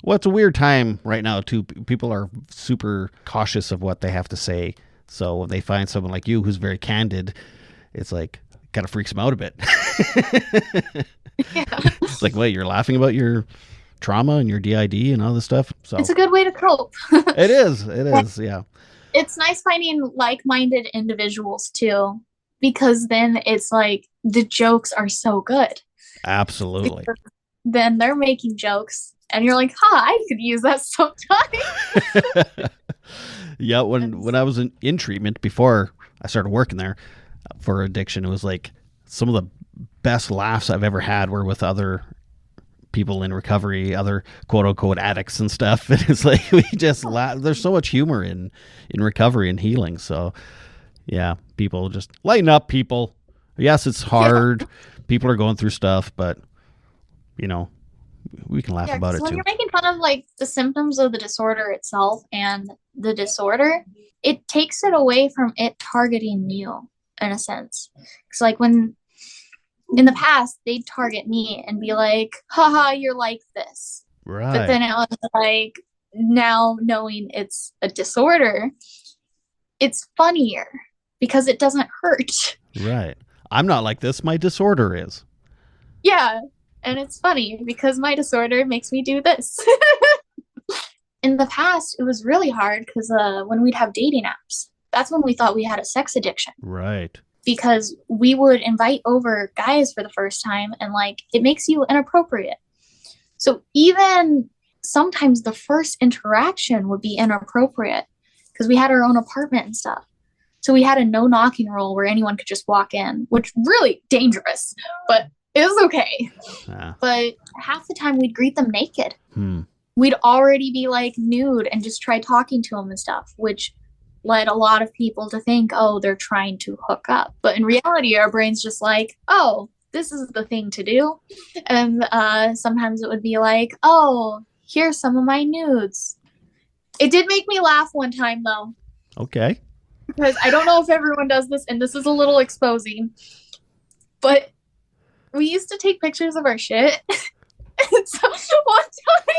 Well, it's a weird time right now too. People are super cautious of what they have to say. So when they find someone like you who's very candid, it's like kind of freaks them out a bit. Yeah. It's like, wait, you're laughing about your trauma and your DID and all this stuff. So it's a good way to cope. It is. Yeah. It's nice finding like-minded individuals too, because then it's like the jokes are so good. Absolutely. Because then they're making jokes and you're like, I could use that sometime. Yeah, when I was in treatment before I started working there for addiction, it was like some of the best laughs I've ever had were with other people in recovery, other quote unquote addicts and stuff. And it's like we just laugh. There's so much humor in recovery and healing. So yeah, people just lighten up, people. Yes, it's hard. Yeah. People are going through stuff, but you know, we can laugh about it when too. You're making fun of like the symptoms of the disorder itself and the disorder, it takes it away from it targeting you in a sense. Because like when in the past they'd target me and be like, haha, you're like this. Right. But then it was like, now knowing it's a disorder, it's funnier because it doesn't hurt. Right. I'm not like this. My disorder is. Yeah. And it's funny because my disorder makes me do this. In the past, it was really hard because when we'd have dating apps, that's when we thought we had a sex addiction. Right. Because we would invite over guys for the first time and like it makes you inappropriate. So even sometimes the first interaction would be inappropriate because we had our own apartment and stuff. So we had a no knocking rule where anyone could just walk in, which really dangerous, but it was okay. But half the time we'd greet them naked. We'd already be like nude and just try talking to them and stuff, which led a lot of people to think, oh, they're trying to hook up. But in reality, our brain's just like, oh, this is the thing to do. And sometimes it would be like, oh, here's some of my nudes. It did make me laugh one time, though. Okay. Because I don't know if everyone does this, and this is a little exposing, but we used to take pictures of our shit. And so one time,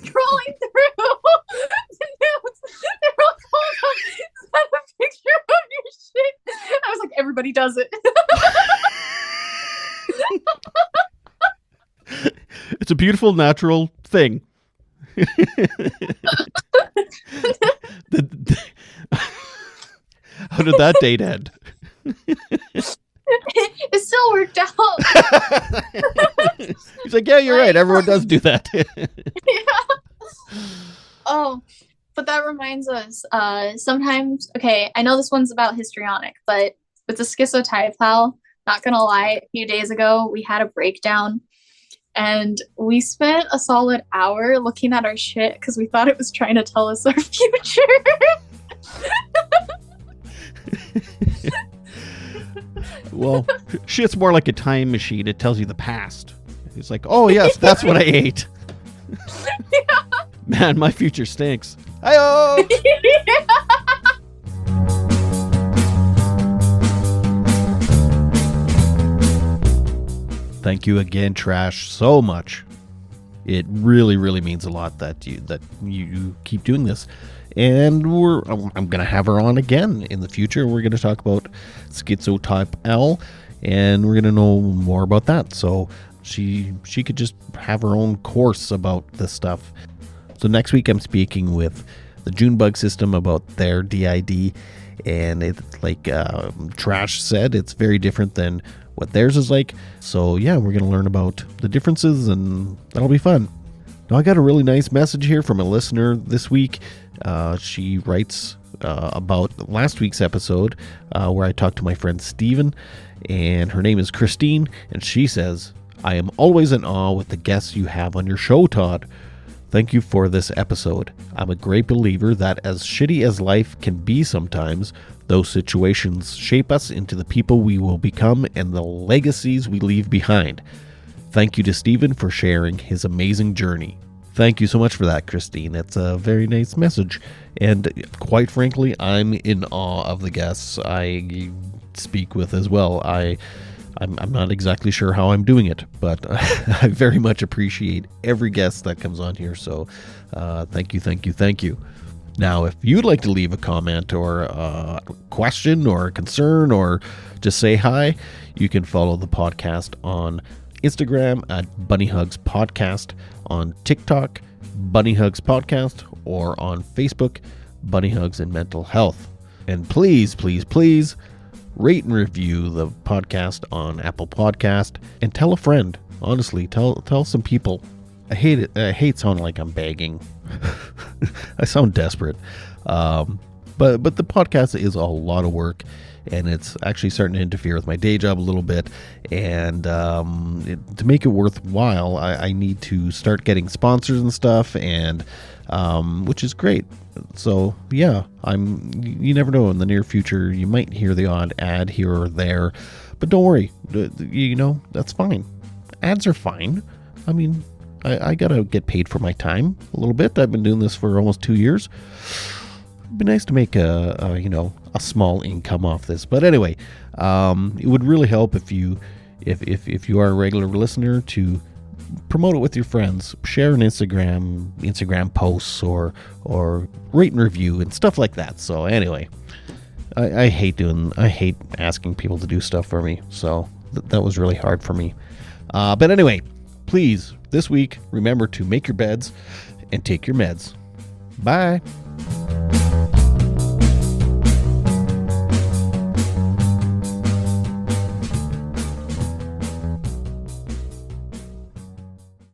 scrolling through the news, they were all called up, sent a picture of your shit. I was like, everybody does it. It's a beautiful, natural thing. How did that date end? It still worked out. He's like, yeah, you're right. Everyone does do that. Yeah. Oh, but that reminds us, sometimes, okay, I know this one's about histrionic, but with the schizotypal, not gonna lie, a few days ago, we had a breakdown and we spent a solid hour looking at our shit because we thought it was trying to tell us our future. Well, shit's more like a time machine. It tells you the past. It's like, oh, yes, that's what I ate. Yeah. Man, my future stinks. Hi-oh! Thank you again, Trash, so much. It really, really means a lot that you keep doing this. And I'm going to have her on again in the future. We're going to talk about Schizotypal, and we're going to know more about that. So she could just have her own course about this stuff. So next week I'm speaking with the Junebug system about their DID, and it's like Trash said, it's very different than what theirs is like. So yeah, we're going to learn about the differences, and that'll be fun. Now, I got a really nice message here from a listener this week. She writes about last week's episode where I talked to my friend Steven, and her name is Christine, and she says, I am always in awe with the guests you have on your show, Todd. Thank you for this episode. I'm a great believer that as shitty as life can be sometimes, those situations shape us into the people we will become and the legacies we leave behind. Thank you to Steven for sharing his amazing journey. Thank you so much for that, Christine. That's a very nice message. And quite frankly, I'm in awe of the guests I speak with as well. I'm not exactly sure how I'm doing it, but I very much appreciate every guest that comes on here. So thank you. Now, if you'd like to leave a comment or a question or a concern or just say hi, you can follow the podcast on Instagram at Bunnyhugs Podcast, on TikTok, Bunnyhugs Podcast, or on Facebook, Bunnyhugs and Mental Health. And please, please, please rate and review the podcast on Apple Podcast, and tell a friend. Honestly, tell some people. I hate it. I hate sounding like I'm begging. I sound desperate. But the podcast is a lot of work, and it's actually starting to interfere with my day job a little bit. And to make it worthwhile, I need to start getting sponsors and stuff, and which is great. So yeah, you never know, in the near future you might hear the odd ad here or there, but don't worry, that's fine. Ads are fine. I mean, I gotta get paid for my time a little bit. I've been doing this for almost 2 years. It'd be nice to make a small income off this. But anyway, it would really help if you are a regular listener to promote it with your friends, share an Instagram posts, or rate and review and stuff like that. So anyway, I hate asking people to do stuff for me. So that was really hard for me. But anyway, please, this week, remember to make your beds and take your meds. Bye.